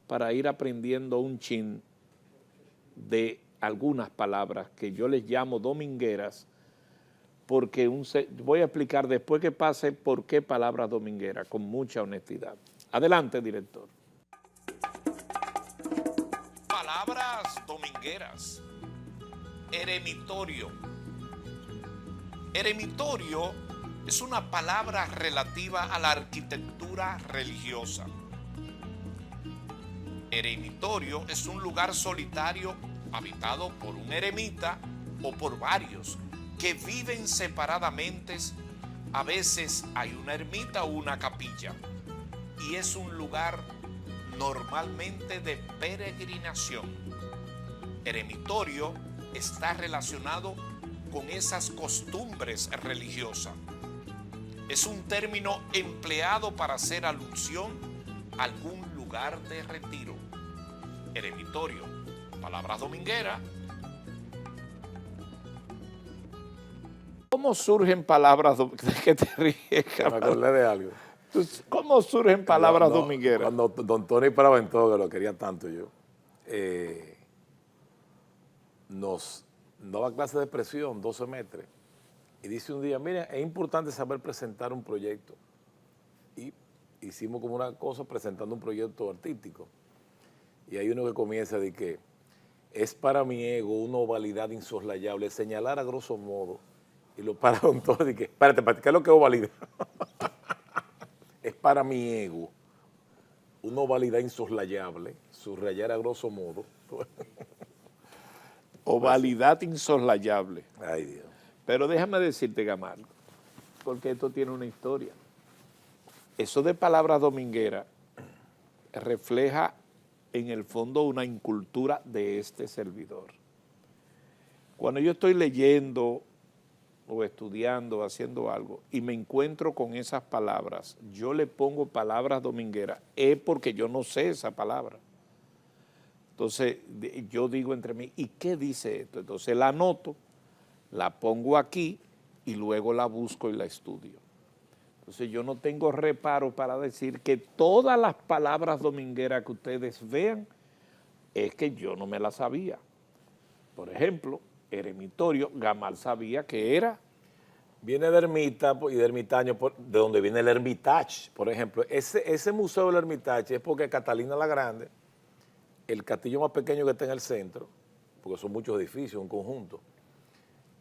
para ir aprendiendo un chin de algunas palabras que yo les llamo domingueras, porque voy a explicar después que pase por qué palabras domingueras, con mucha honestidad. Adelante, director. Palabras domingueras. Eremitorio. Eremitorio es una palabra relativa a la arquitectura religiosa. Eremitorio es un lugar solitario habitado por un eremita o por varios que viven separadamente. A veces hay una ermita o una capilla y es un lugar normalmente de peregrinación. Eremitorio está relacionado con esas costumbres religiosas. Es un término empleado para hacer alusión a algún lugar de retiro. Eremitorio, palabras domingueras. ¿Cómo surgen palabras domingueras? ¿Qué te ríes, Me acordé de algo. ¿Cómo surgen palabras domingueras? Cuando don Tony Paraventó, que lo quería tanto yo, nos daba clase de expresión 2 semestres y dice un día, mira, es importante saber presentar un proyecto. Y hicimos como una cosa presentando un proyecto artístico. Y hay uno que comienza de que es para mi ego una ovalidad insoslayable, señalar a grosso modo, y lo para don Tony, de que, espérate, ¿qué es lo que es ovalidad? Es para mi ego una ovalidad insoslayable, subrayar a grosso modo. Ovalidad insoslayable. Ay, Dios. Pero déjame decirte, Gamal, porque esto tiene una historia. Eso de palabras domingueras refleja en el fondo una incultura de este servidor. Cuando yo estoy leyendo o estudiando, haciendo algo, y me encuentro con esas palabras, yo le pongo palabras domingueras, es porque yo no sé esa palabra. Entonces, yo digo entre mí, ¿y qué dice esto? Entonces la anoto, la pongo aquí y luego la busco y la estudio. Entonces yo no tengo reparo para decir que todas las palabras domingueras que ustedes vean, es que yo no me las sabía. Por ejemplo, eremitorio, Gamal sabía que era. Viene de ermita y de ermitaño, de donde viene el Hermitage. Por ejemplo, ese museo del Hermitage es porque Catalina la Grande, el castillo más pequeño que está en el centro, porque son muchos edificios, un conjunto.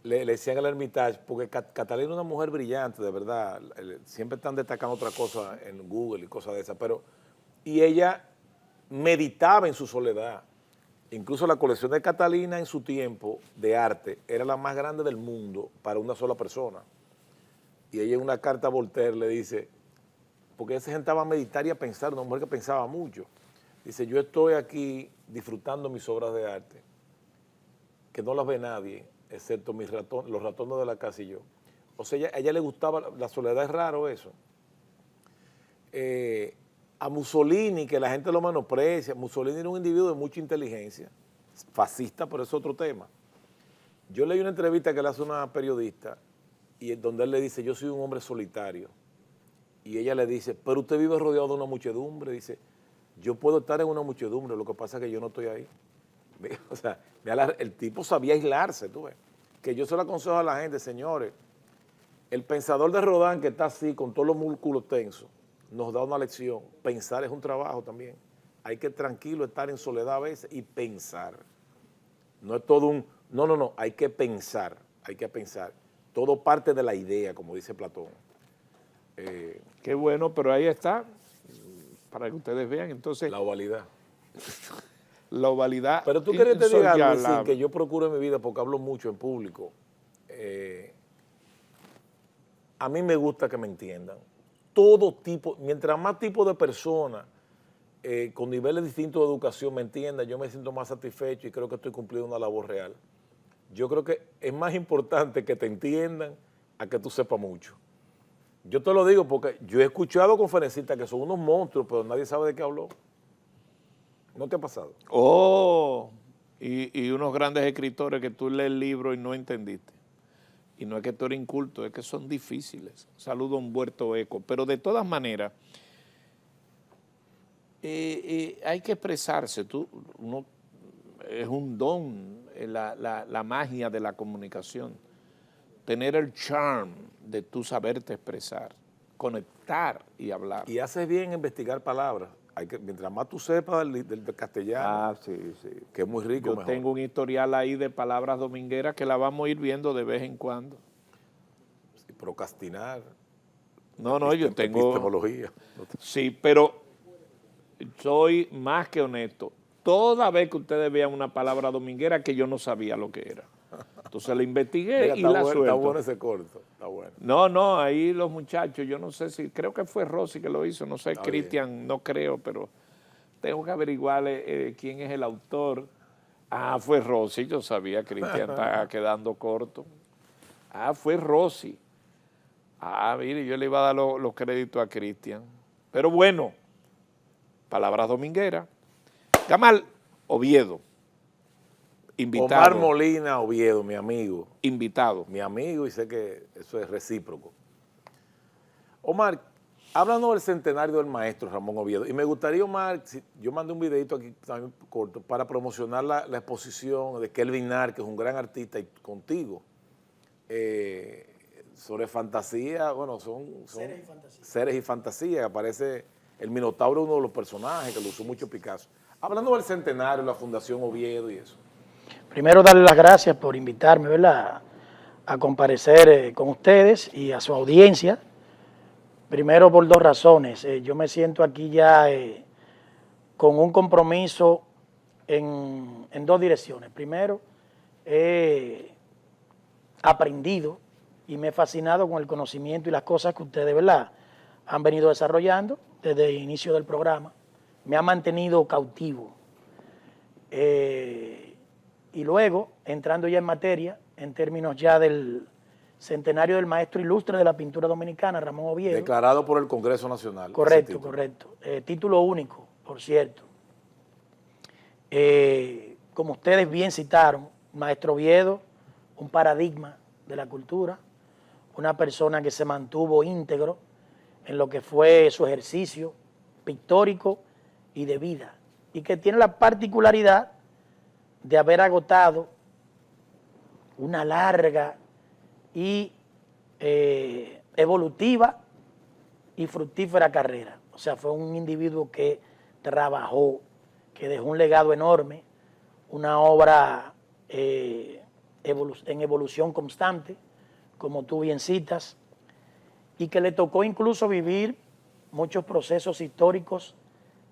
Le decían al Hermitage, porque Catalina es una mujer brillante, de verdad, siempre están destacando otra cosa en Google y cosas de esas, y ella meditaba en su soledad. Incluso la colección de Catalina en su tiempo de arte era la más grande del mundo para una sola persona. Y ella en una carta a Voltaire le dice, porque ella se sentaba a meditar y a pensar, una mujer que pensaba mucho. Dice, yo estoy aquí disfrutando mis obras de arte, que no las ve nadie, excepto los ratones de la casa y yo. O sea, a ella le gustaba, la soledad es raro eso. A Mussolini, que la gente lo menosprecia, Mussolini era un individuo de mucha inteligencia, fascista, pero es otro tema. Yo leí una entrevista que le hace una periodista, y donde él le dice, yo soy un hombre solitario. Y ella le dice, pero usted vive rodeado de una muchedumbre. Dice, yo puedo estar en una muchedumbre, lo que pasa es que yo no estoy ahí. O sea, el tipo sabía aislarse, tú ves. Que yo se lo aconsejo a la gente, señores, el pensador de Rodin que está así, con todos los músculos tensos, nos da una lección. Pensar es un trabajo también. Hay que tranquilo estar en soledad a veces y pensar. No es todo un... No, hay que pensar, hay que pensar. Todo parte de la idea, como dice Platón. Qué bueno, pero ahí está, para que ustedes vean, entonces... La ovalidad. La ovalidad... Pero tú querías te diga algo, que yo procuro en mi vida, porque hablo mucho en público. A mí me gusta que me entiendan. Todo tipo, mientras más tipo de personas con niveles distintos de educación me entiendan, yo me siento más satisfecho y creo que estoy cumpliendo una labor real. Yo creo que es más importante que te entiendan a que tú sepas mucho. Yo te lo digo porque yo he escuchado conferencistas que son unos monstruos, pero nadie sabe de qué habló. ¿No te ha pasado? Oh, y unos grandes escritores que tú lees el libro y no entendiste. Y no es que tú eres inculto, es que son difíciles. Saludo a Humberto Eco. Pero de todas maneras, hay que expresarse. Es un don, la magia de la comunicación. Tener el charm de tú saberte expresar, conectar y hablar. Y haces bien investigar palabras. Mientras más tú sepas del castellano, sí. que es muy rico, Yo tengo un historial ahí de palabras domingueras que la vamos a ir viendo de vez en cuando. Sí, procrastinar. No, yo tengo... Epistemología. Sí, pero soy más que honesto. Toda vez que ustedes vean una palabra dominguera que yo no sabía lo que era. Entonces la investigué y la suelto. Está bueno ese corto, está bueno. No, ahí los muchachos, yo no sé si, creo que fue Rossi que lo hizo, no sé, Cristian, no creo, pero tengo que averiguar quién es el autor. Fue Rossi, yo sabía, Cristian está quedando corto. Fue Rossi. Mire, yo le iba a dar los créditos a Cristian. Pero bueno, palabras domingueras. Gamal Oviedo. Invitado. Omar Molina Oviedo, mi amigo. Invitado. Mi amigo, y sé que eso es recíproco. Omar, háblanos del centenario del maestro Ramón Oviedo. Y me gustaría, Omar, yo mandé un videito aquí también corto para promocionar la exposición de Kelvin Nar, que es un gran artista, y contigo. Sobre fantasía, bueno, son seres y fantasía, que aparece el Minotauro, uno de los personajes, que lo usó mucho Picasso. Hablando del centenario, la Fundación Oviedo y eso. Primero, darle las gracias por invitarme, ¿verdad?, a comparecer con ustedes y a su audiencia. Primero, por dos razones. Yo me siento aquí ya con un compromiso en dos direcciones. Primero, he aprendido y me he fascinado con el conocimiento y las cosas que ustedes, ¿verdad?, han venido desarrollando desde el inicio del programa. Me ha mantenido cautivo. Y luego, entrando ya en materia, en términos ya del centenario del maestro ilustre de la pintura dominicana, Ramón Oviedo. Declarado por el Congreso Nacional. Correcto. Título único, por cierto. Como ustedes bien citaron, maestro Oviedo, un paradigma de la cultura, una persona que se mantuvo íntegro en lo que fue su ejercicio pictórico y de vida, y que tiene la particularidad de haber agotado una larga y evolutiva y fructífera carrera. O sea, fue un individuo que trabajó, que dejó un legado enorme, una obra en evolución constante, como tú bien citas, y que le tocó incluso vivir muchos procesos históricos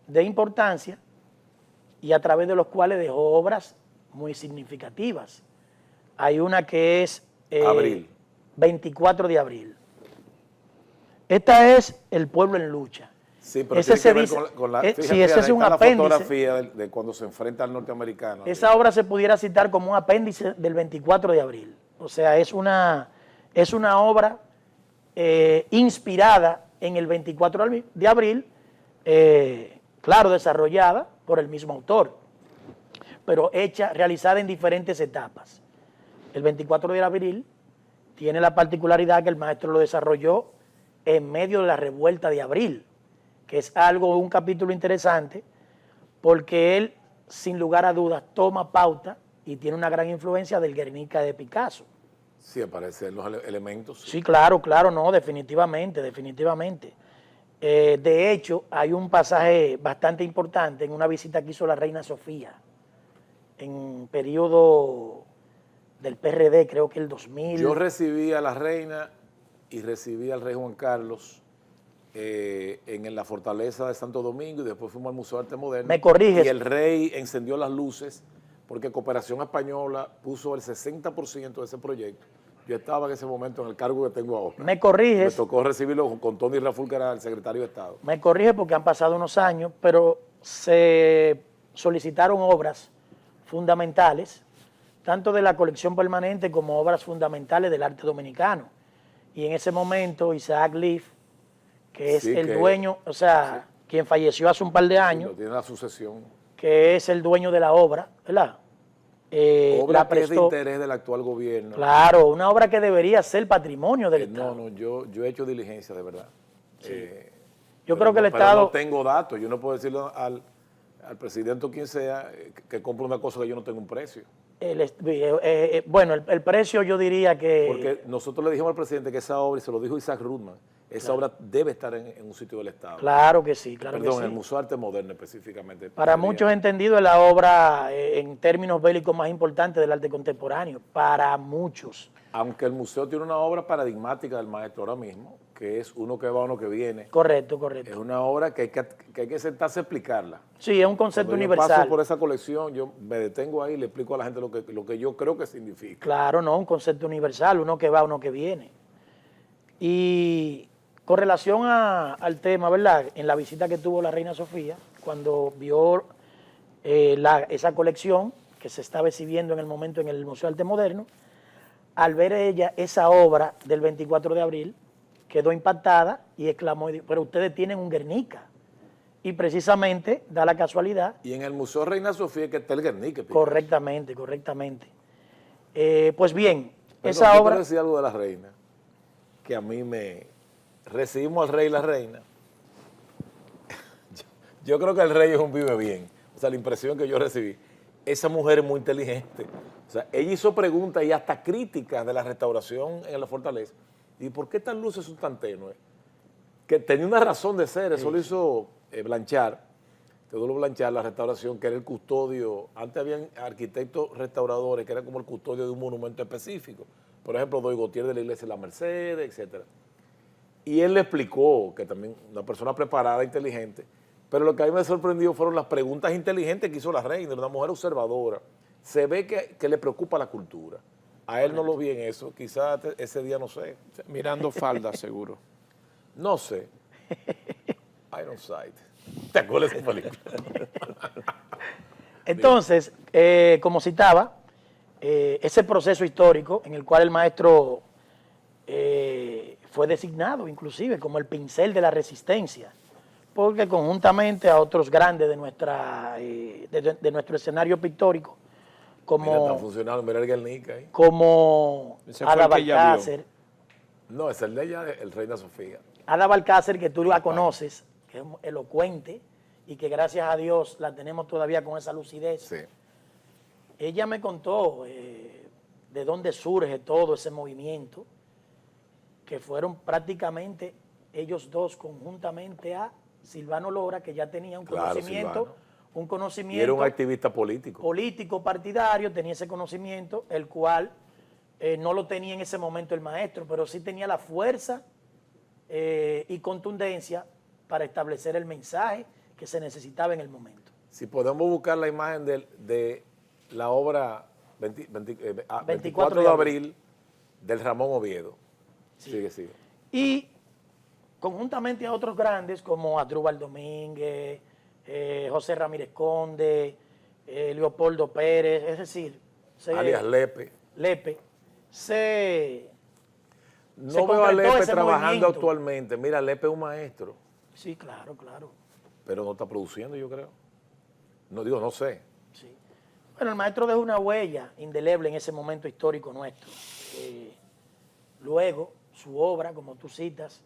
de importancia y a través de los cuales dejó obras muy significativas. Hay una que es Abril. 24 de abril. Esta es El pueblo en lucha. Sí, pero ese tiene que se ver dice, con la, sí, fíjate, ese es un está la apéndice. fotografía de cuando se enfrenta al norteamericano. Esa obra se pudiera citar como un apéndice del 24 de abril. O sea, es una obra inspirada en el 24 de abril, claro, desarrollada por el mismo autor, pero realizada en diferentes etapas. El 24 de abril tiene la particularidad que el maestro lo desarrolló en medio de la revuelta de abril, que es un capítulo interesante, porque él, sin lugar a dudas, toma pauta y tiene una gran influencia del Guernica de Picasso. Sí, aparecen los elementos. Sí, claro, no, definitivamente. De hecho, hay un pasaje bastante importante en una visita que hizo la reina Sofía, en periodo del PRD, creo que el 2000. Yo recibí a la reina y recibí al rey Juan Carlos en la fortaleza de Santo Domingo y después fuimos al Museo de Arte Moderno. ¿Me corriges? Y el rey encendió las luces porque Cooperación Española puso el 60% de ese proyecto. Yo estaba en ese momento en el cargo que tengo ahora. ¿Me corriges? Me tocó recibirlo con Tony Raful, que era el secretario de Estado. Me corrige porque han pasado unos años, pero se solicitaron obras fundamentales, tanto de la colección permanente como obras fundamentales del arte dominicano. Y en ese momento Isaac Leaf, que es el dueño, o sea, quien falleció hace un par de años, tiene la sucesión, que es el dueño de la obra, ¿verdad? Obra que es de interés del actual gobierno. Claro, una obra que debería ser patrimonio del Estado. No, yo he hecho diligencia, de verdad. Sí. Yo creo que el Estado... Pero no tengo datos, yo no puedo decirle al presidente o quien sea que compre una cosa que yo no tengo un precio. Bueno, el precio yo diría que... Porque nosotros le dijimos al presidente que esa obra, y se lo dijo Isaac Rudman, esa obra debe estar en un sitio del Estado. Claro que sí, claro. Perdón, que sí. en el Museo de Arte Moderno específicamente. Para muchos entendido es la obra en términos bélicos más importante del arte contemporáneo, para muchos. Aunque el museo tiene una obra paradigmática del maestro ahora mismo, que es Uno que va, uno que viene. Correcto. Es una obra que hay que sentarse a explicarla. Sí, es un concepto Cuando universal. Yo paso por esa colección, yo me detengo ahí y le explico a la gente lo que yo creo que significa. Claro, no, un concepto universal, uno que va, uno que viene. Y con relación al tema, ¿verdad? En la visita que tuvo la reina Sofía, cuando vio esa colección que se estaba exhibiendo en el momento en el Museo de Arte Moderno, al ver ella esa obra del 24 de abril, quedó impactada y exclamó, pero ustedes tienen un Guernica. Y precisamente da la casualidad. Y en el Museo Reina Sofía que está el Guernica. Correctamente. Pues bien, perdón, esa yo obra... quiero decir algo de la reina, que a mí recibimos al rey y la reina. Yo creo que el rey es un vive bien. O sea, la impresión que yo recibí. Esa mujer es muy inteligente. O sea, ella hizo preguntas y hasta críticas de la restauración en la fortaleza. ¿Y por qué estas luces son tan tenues? Que tenía una razón de ser. Eso lo hizo Blanchard, Teodoro Blanchard, la restauración, que era el custodio. Antes habían arquitectos restauradores que eran como el custodio de un monumento específico. Por ejemplo, Doy Gautier de la iglesia de la Mercedes, etc. Y él le explicó, que también una persona preparada, inteligente, pero lo que a mí me sorprendió fueron las preguntas inteligentes que hizo la reina, una mujer observadora. Se ve que le preocupa la cultura. A él no lo vi en eso, quizás ese día no sé. Mirando falda, seguro. No sé. Iron Sight. ¿Te acuerdas de esa película? Entonces, como citaba, ese proceso histórico en el cual el maestro fue designado inclusive como el pincel de la resistencia, porque conjuntamente a otros grandes de nuestro escenario pictórico, como, mira, está funcionando, mira el Guernica ahí. Como Ada Balcácer. No, es el de ella, el Reina Sofía. Ada Balcácer, que tú la conoces, que es elocuente y que gracias a Dios la tenemos todavía con esa lucidez. Sí. Ella me contó de dónde surge todo ese movimiento, que fueron prácticamente ellos dos conjuntamente a Silvano Lora, que ya tenía un conocimiento un conocimiento. Y era un activista político. Político, partidario, tenía ese conocimiento, el cual no lo tenía en ese momento el maestro, pero sí tenía la fuerza y contundencia para establecer el mensaje que se necesitaba en el momento. Si podemos buscar la imagen de la obra 24 de abril del Ramón Oviedo. Sí. Sigue. Y conjuntamente a otros grandes como Adrúbal Domínguez, José Ramírez Conde, Leopoldo Pérez, es decir, alias Lepe. No veo a Lepe trabajando actualmente. Mira, Lepe es un maestro. Sí, claro. Pero no está produciendo, yo creo. No sé. Sí. Bueno, el maestro dejó una huella indeleble en ese momento histórico nuestro. Luego, su obra, como tú citas,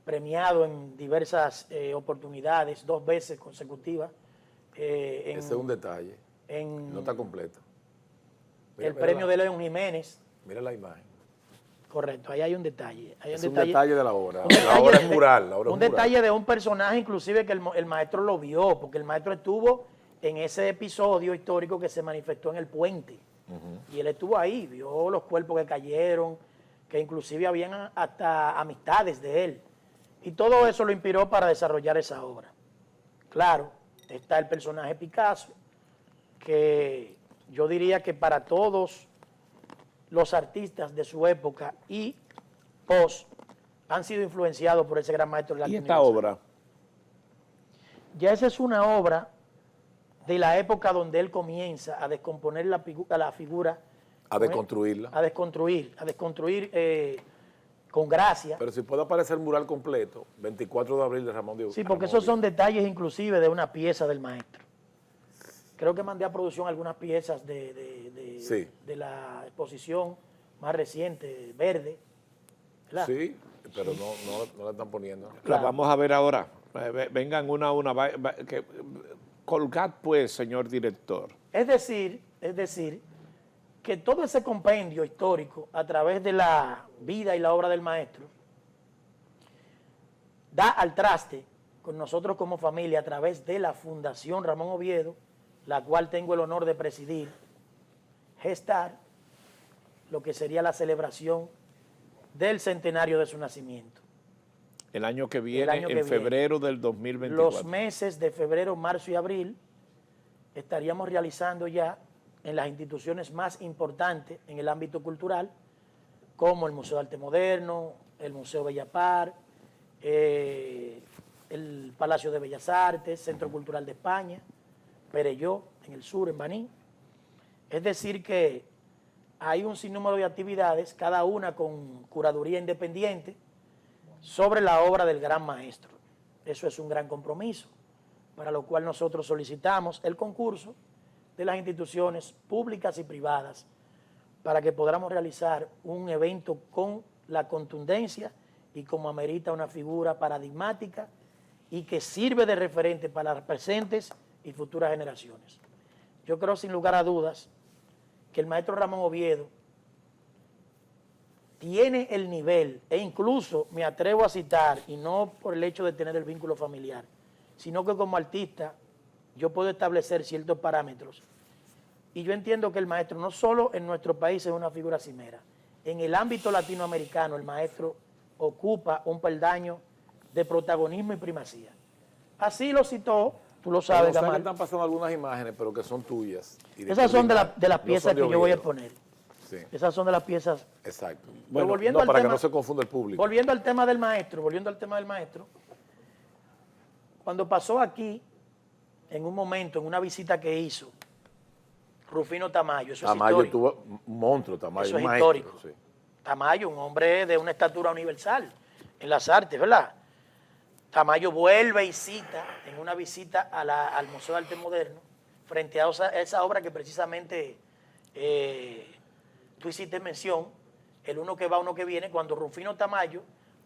premiado en diversas oportunidades, 2 veces consecutivas. Ese es un detalle. No está completo. El premio de León Jiménez. Mira la imagen. Correcto, ahí hay un detalle. Es un detalle de la obra. La obra es mural. Un detalle de un personaje, inclusive, que el maestro lo vio, porque el maestro estuvo en ese episodio histórico que se manifestó en el puente. Y él estuvo ahí, vio los cuerpos que cayeron, que inclusive habían hasta amistades de él. Y todo eso lo inspiró para desarrollar esa obra. Claro, está el personaje Picasso, que yo diría que para todos los artistas de su época y post han sido influenciados por ese gran maestro del arte. ¿Y esta obra? Ya esa es una obra de la época donde él comienza a descomponer la figura. A desconstruirla. A desconstruir con gracia. Pero si puede aparecer el mural completo, 24 de abril de Ramón Oviedo. Sí, porque esos son detalles inclusive de una pieza del maestro. Creo que mandé a producción algunas piezas de la exposición más reciente, Verde. ¿Verdad? Sí, pero no la están poniendo. La vamos a ver ahora. Vengan una a una. Colgad pues, señor director. Es decir, que todo ese compendio histórico a través de la vida y la obra del maestro da al traste con nosotros como familia a través de la Fundación Ramón Oviedo, la cual tengo el honor de presidir, gestar lo que sería la celebración del centenario de su nacimiento. El año que viene, en febrero del 2024. Los meses de febrero, marzo y abril estaríamos realizando ya en las instituciones más importantes en el ámbito cultural, como el Museo de Arte Moderno, el Museo Bellapar, el Palacio de Bellas Artes, Centro Cultural de España, Perelló, en el sur, en Baní. Es decir que hay un sinnúmero de actividades, cada una con curaduría independiente, sobre la obra del gran maestro. Eso es un gran compromiso, para lo cual nosotros solicitamos el concurso de las instituciones públicas y privadas para que podamos realizar un evento con la contundencia y como amerita una figura paradigmática y que sirve de referente para las presentes y futuras generaciones. Yo creo sin lugar a dudas que el maestro Ramón Oviedo tiene el nivel, e incluso me atrevo a citar, y no por el hecho de tener el vínculo familiar, sino que como artista yo puedo establecer ciertos parámetros. Y yo entiendo que el maestro no solo en nuestro país es una figura cimera, en el ámbito latinoamericano el maestro ocupa un peldaño de protagonismo y primacía. Así lo citó, tú lo sabes, Gamal. Gamal. Están pasando algunas imágenes, pero que son tuyas. Esas son de las piezas que yo voy a exponer. Sí. Esas son de las piezas. Exacto. Bueno, volviendo para que no se confunda el público. Volviendo al tema del maestro, cuando pasó aquí, en un momento, en una visita que hizo, Rufino Tamayo, eso Tamayo es histórico. tuvo un monstruo, Tamayo. Eso es maestro, histórico. Sí. Tamayo, un hombre de una estatura universal en las artes, ¿verdad? Tamayo vuelve y cita en una visita al Museo de Arte Moderno, frente a esa obra que precisamente tú hiciste mención, el uno que va, uno que viene, cuando Rufino Tamayo,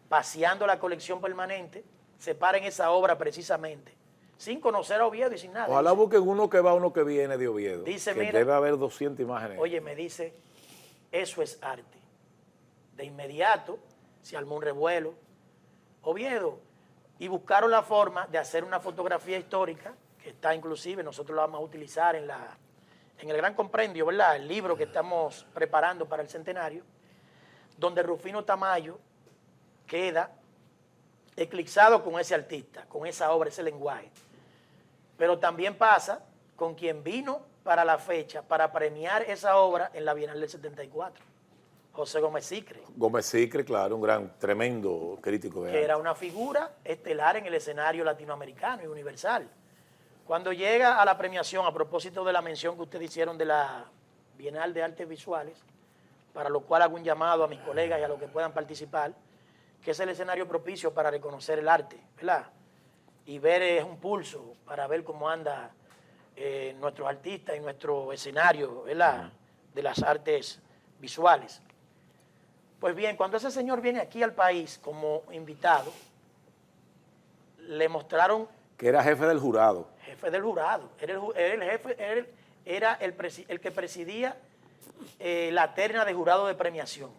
paseando la colección permanente, se para en esa obra precisamente, sin conocer a Oviedo y sin nada. Ojalá busquen uno que va, uno que viene de Oviedo. Dice, que mira, debe haber 200 imágenes. Oye, me dice, eso es arte. De inmediato se armó un revuelo. Oviedo. Y buscaron la forma de hacer una fotografía histórica que está inclusive, nosotros lo vamos a utilizar en el Gran Compendio, ¿verdad? El libro que estamos preparando para el centenario, donde Rufino Tamayo queda eclipsado con ese artista, con esa obra, ese lenguaje. Pero también pasa con quien vino para la fecha, para premiar esa obra en la Bienal del 74, José Gómez Sicre. Gómez Sicre, claro, un gran, tremendo crítico de arte. Que era una figura estelar en el escenario latinoamericano y universal. Cuando llega a la premiación, a propósito de la mención que ustedes hicieron de la Bienal de Artes Visuales, para lo cual hago un llamado a mis colegas y a los que puedan participar, que es el escenario propicio para reconocer el arte, ¿verdad? Y ver es un pulso para ver cómo anda nuestros artistas y nuestro escenario, ¿verdad? De las artes visuales. Pues bien, cuando ese señor viene aquí al país como invitado, le mostraron... Que era jefe del jurado. Jefe del jurado. Era el que presidía la terna de jurado de premiación.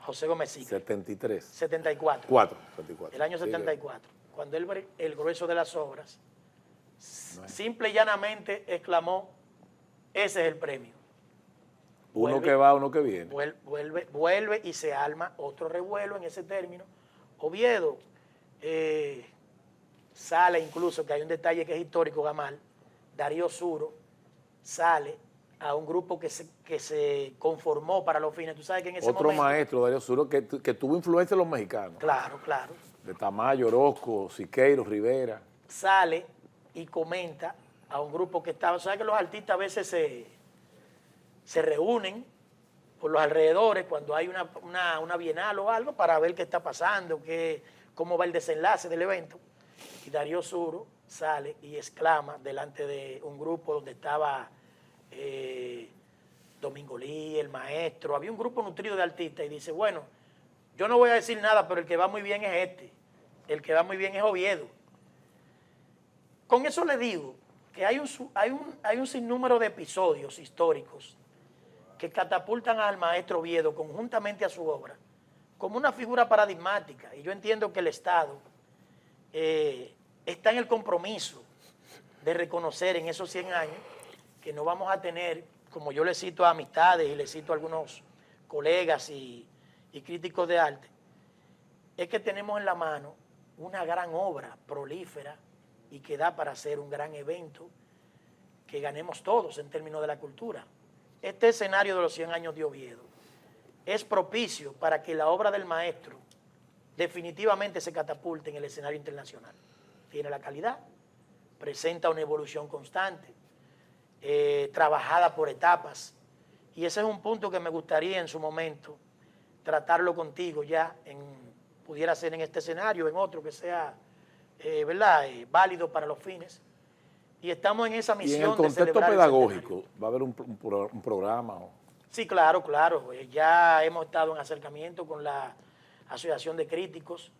José Gómez Sicre. 73. 74. 74. El año 74. Cuando él ve el grueso de las obras, simple y llanamente exclamó, ese es el premio. Uno que va, uno que viene. Vuelve y se arma otro revuelo en ese término. Oviedo sale incluso, que hay un detalle que es histórico, Gamal, Darío Suro sale a un grupo que se conformó para los fines. Tú sabes que en ese Otro momento... maestro, Darío Suro, que tuvo influencia en los mexicanos. Claro, claro. De Tamayo, Orozco, Siqueiros, Rivera. Sale y comenta a un grupo que estaba... ¿Sabes que los artistas a veces se reúnen por los alrededores cuando hay una bienal o algo para ver qué está pasando, cómo va el desenlace del evento? Y Darío Suro sale y exclama delante de un grupo donde estaba Domingo Lí, el maestro, había un grupo nutrido de artistas, y dice, bueno, yo no voy a decir nada, pero el que va muy bien es el que va muy bien es Oviedo. Con eso le digo que hay un sinnúmero de episodios históricos que catapultan al maestro Oviedo conjuntamente a su obra como una figura paradigmática, y yo entiendo que el Estado está en el compromiso de reconocer en esos 100 años que no vamos a tener, como yo le cito a amistades y le cito a algunos colegas y críticos de arte, es que tenemos en la mano una gran obra prolífera y que da para hacer un gran evento que ganemos todos en términos de la cultura. Este escenario de los 100 años de Oviedo es propicio para que la obra del maestro definitivamente se catapulte en el escenario internacional. Tiene la calidad, presenta una evolución constante, trabajada por etapas, y ese es un punto que me gustaría en su momento tratarlo contigo ya, pudiera ser en este escenario, en otro que sea válido para los fines. Y estamos en esa misión. Y en el contexto pedagógico, ¿va a haber un programa? Sí, claro. Ya hemos estado en acercamiento con la Asociación de Críticos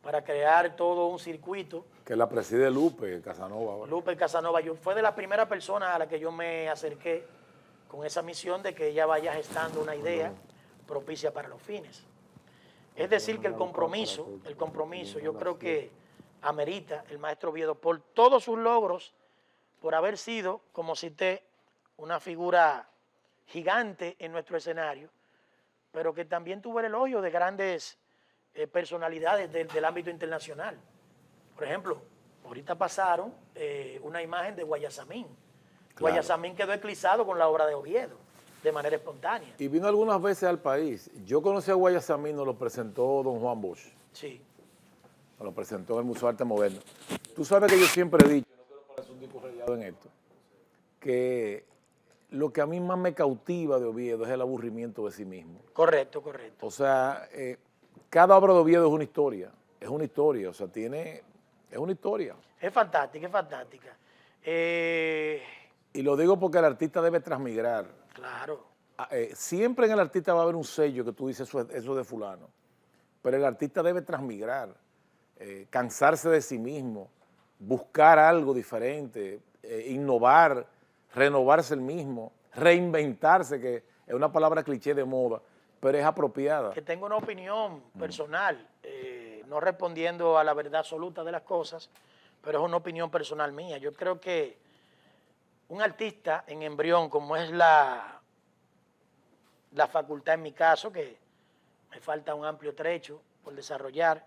para crear todo un circuito. Que la preside Lupe Casanova. ¿verdad? Lupe Casanova, fue de la primera persona a la que yo me acerqué con esa misión de que ella vaya gestando una idea propicia para los fines. Es decir, que el compromiso, yo creo que amerita el maestro Oviedo por todos sus logros, por haber sido, como cité, una figura gigante en nuestro escenario, pero que también tuvo el elogio de grandes personalidades del ámbito internacional. Por ejemplo, ahorita pasaron una imagen de Guayasamín. Claro. Guayasamín quedó eclipsado con la obra de Oviedo, de manera espontánea. Y vino algunas veces al país. Yo conocí a Guayasamín, nos lo presentó don Juan Bosch. Sí. Nos lo presentó en el Museo de Arte Moderno. Tú sabes que yo siempre he dicho, no quiero parecer un tipo rayado en esto, que lo que a mí más me cautiva de Oviedo es el aburrimiento de sí mismo. Correcto. O sea, cada obra de Oviedo es una historia, o sea, es una historia. Es fantástica. Y lo digo porque el artista debe transmigrar. Claro. Siempre en el artista va a haber un sello que tú dices, eso es de fulano, pero el artista debe transmigrar, cansarse de sí mismo, buscar algo diferente, innovar, renovarse el mismo, reinventarse, que es una palabra cliché de moda, pero es apropiada. Que tengo una opinión personal, no respondiendo a la verdad absoluta de las cosas, pero es una opinión personal mía. Yo creo que un artista en embrión, como es la facultad en mi caso, que me falta un amplio trecho por desarrollar,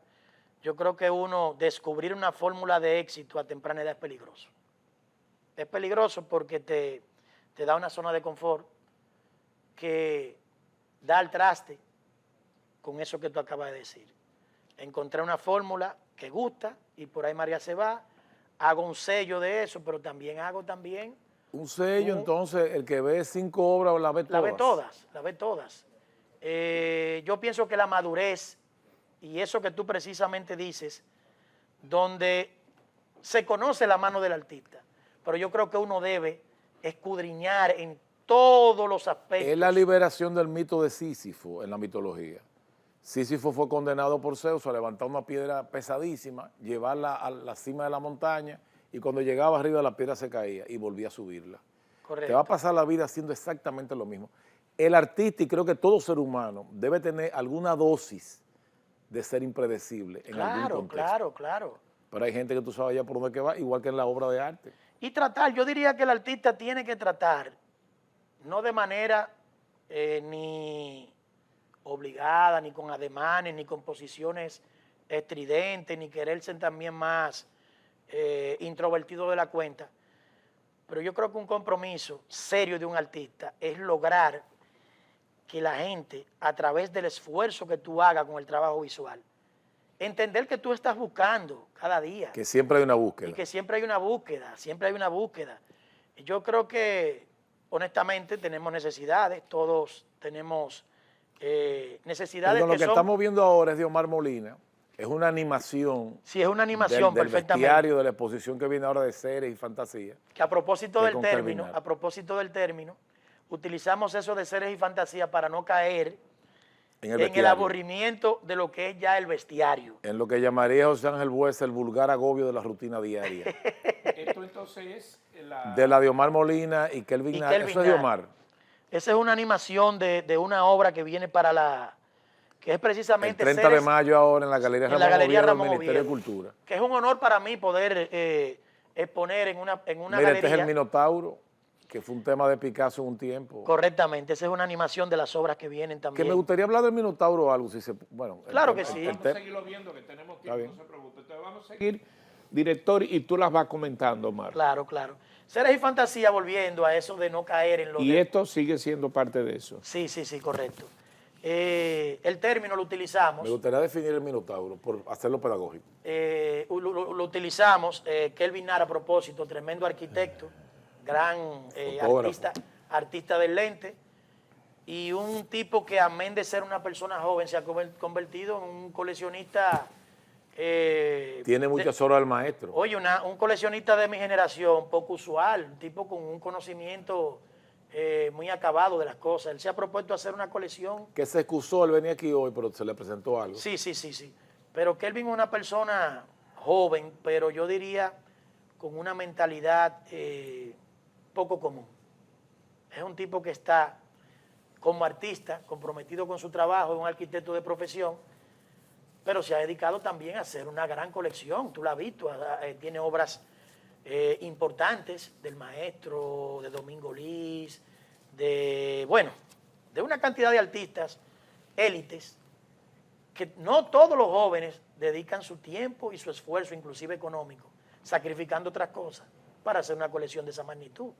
yo creo que descubrir una fórmula de éxito a temprana edad es peligroso. Es peligroso porque te da una zona de confort que da al traste con eso que tú acabas de decir. Encontré una fórmula que gusta y por ahí María se va, hago un sello de eso, pero también hago un sello, entonces, el que ve 5 obras la ve todas. La ve todas. Yo pienso que la madurez y eso que tú precisamente dices, donde se conoce la mano del artista, pero yo creo que uno debe escudriñar en todos los aspectos. Es la liberación del mito de Sísifo en la mitología. Sísifo fue condenado por Zeus a levantar una piedra pesadísima, llevarla a la cima de la montaña, y cuando llegaba arriba la piedra se caía y volvía a subirla. Correcto. Te va a pasar la vida haciendo exactamente lo mismo. El artista, y creo que todo ser humano, debe tener alguna dosis de ser impredecible en algún contexto. Claro. Pero hay gente que tú sabes ya por dónde que va, igual que en la obra de arte. Y yo diría que el artista tiene que tratar, no de manera ni obligada, ni con ademanes, ni con posiciones estridentes, ni quererse también más introvertido de la cuenta, pero yo creo que un compromiso serio de un artista es lograr que la gente, a través del esfuerzo que tú hagas con el trabajo visual, entender que tú estás buscando cada día. Que siempre hay una búsqueda. Y que siempre hay una búsqueda. Y yo creo que, honestamente, tenemos necesidades, todos tenemos necesidades. Lo que estamos viendo ahora es de Omar Molina. Es una animación. Sí, es una animación, del perfectamente. Bestiario, de la exposición que viene ahora de series y fantasía. Que a propósito del término, utilizamos eso de series y fantasía para no caer en el aburrimiento de lo que es ya el bestiario. En lo que llamaría José Ángel Buesa el vulgar agobio de la rutina diaria. Esto entonces es de la de Omar Molina y Kelvin Nara. Eso es de Omar. Esa es una animación de una obra que viene que es precisamente el 30 de mayo ahora en la Galería Ramón Oviedo, Ministerio de Cultura. Que es un honor para mí poder exponer en una galería. Este es el Minotauro, que fue un tema de Picasso en un tiempo. Correctamente, esa es una animación de las obras que vienen también. Que me gustaría hablar del Minotauro o algo, si se... Bueno, claro que sí. Vamos a seguirlo viendo, que tenemos tiempo, no se preocupe. Entonces vamos a seguir, director, y tú las vas comentando, Omar. Claro. Seres y fantasía, volviendo a eso de no caer en lo y esto sigue siendo parte de eso. Sí, correcto. El término lo utilizamos. Me gustaría definir el Minotauro, por hacerlo pedagógico. Lo utilizamos, Kelvin Nara, a propósito, tremendo arquitecto, gran artista del lente, y un tipo que, amén de ser una persona joven, se ha convertido en un coleccionista. Tiene muchas horas al maestro. Oye, un coleccionista de mi generación, poco usual, un tipo con un conocimiento muy acabado de las cosas. Él se ha propuesto hacer una colección. Que se excusó, él venía aquí hoy, pero se le presentó algo. Sí. Pero Kelvin es una persona joven, pero yo diría con una mentalidad poco común. Es un tipo que está como artista, comprometido con su trabajo, es un arquitecto de profesión, pero se ha dedicado también a hacer una gran colección. Tú la has visto, tiene obras importantes del maestro, de Domingo Liz, de una cantidad de artistas, élites, que no todos los jóvenes dedican su tiempo y su esfuerzo, inclusive económico, sacrificando otras cosas para hacer una colección de esa magnitud.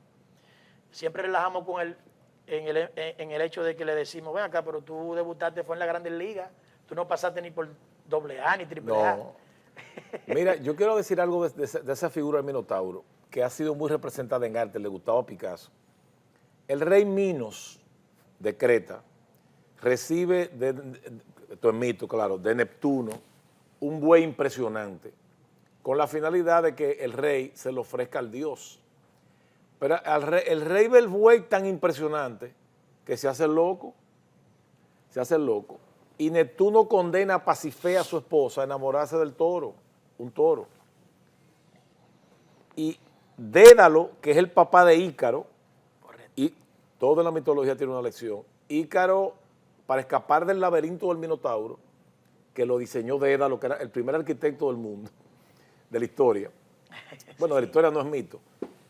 Siempre relajamos con él en el hecho de que le decimos, ven acá, pero tú debutaste fue en la Grandes Ligas, tú no pasaste ni por AA ni AAA. No. Mira, yo quiero decir algo de esa figura del Minotauro, que ha sido muy representada en arte, le gustaba a Picasso. El rey Minos de Creta recibe, esto es mito, claro, de Neptuno, un buey impresionante, con la finalidad de que el rey se lo ofrezca al dios. Pero el rey ve el buey tan impresionante que se hace loco, y Neptuno condena a Pasífae, a su esposa, a enamorarse del toro, un toro. Y Dédalo, que es el papá de Ícaro, y toda la mitología tiene una lección, Ícaro, para escapar del laberinto del Minotauro, que lo diseñó Dédalo, que era el primer arquitecto del mundo, de la historia, Bueno, la historia no es mito.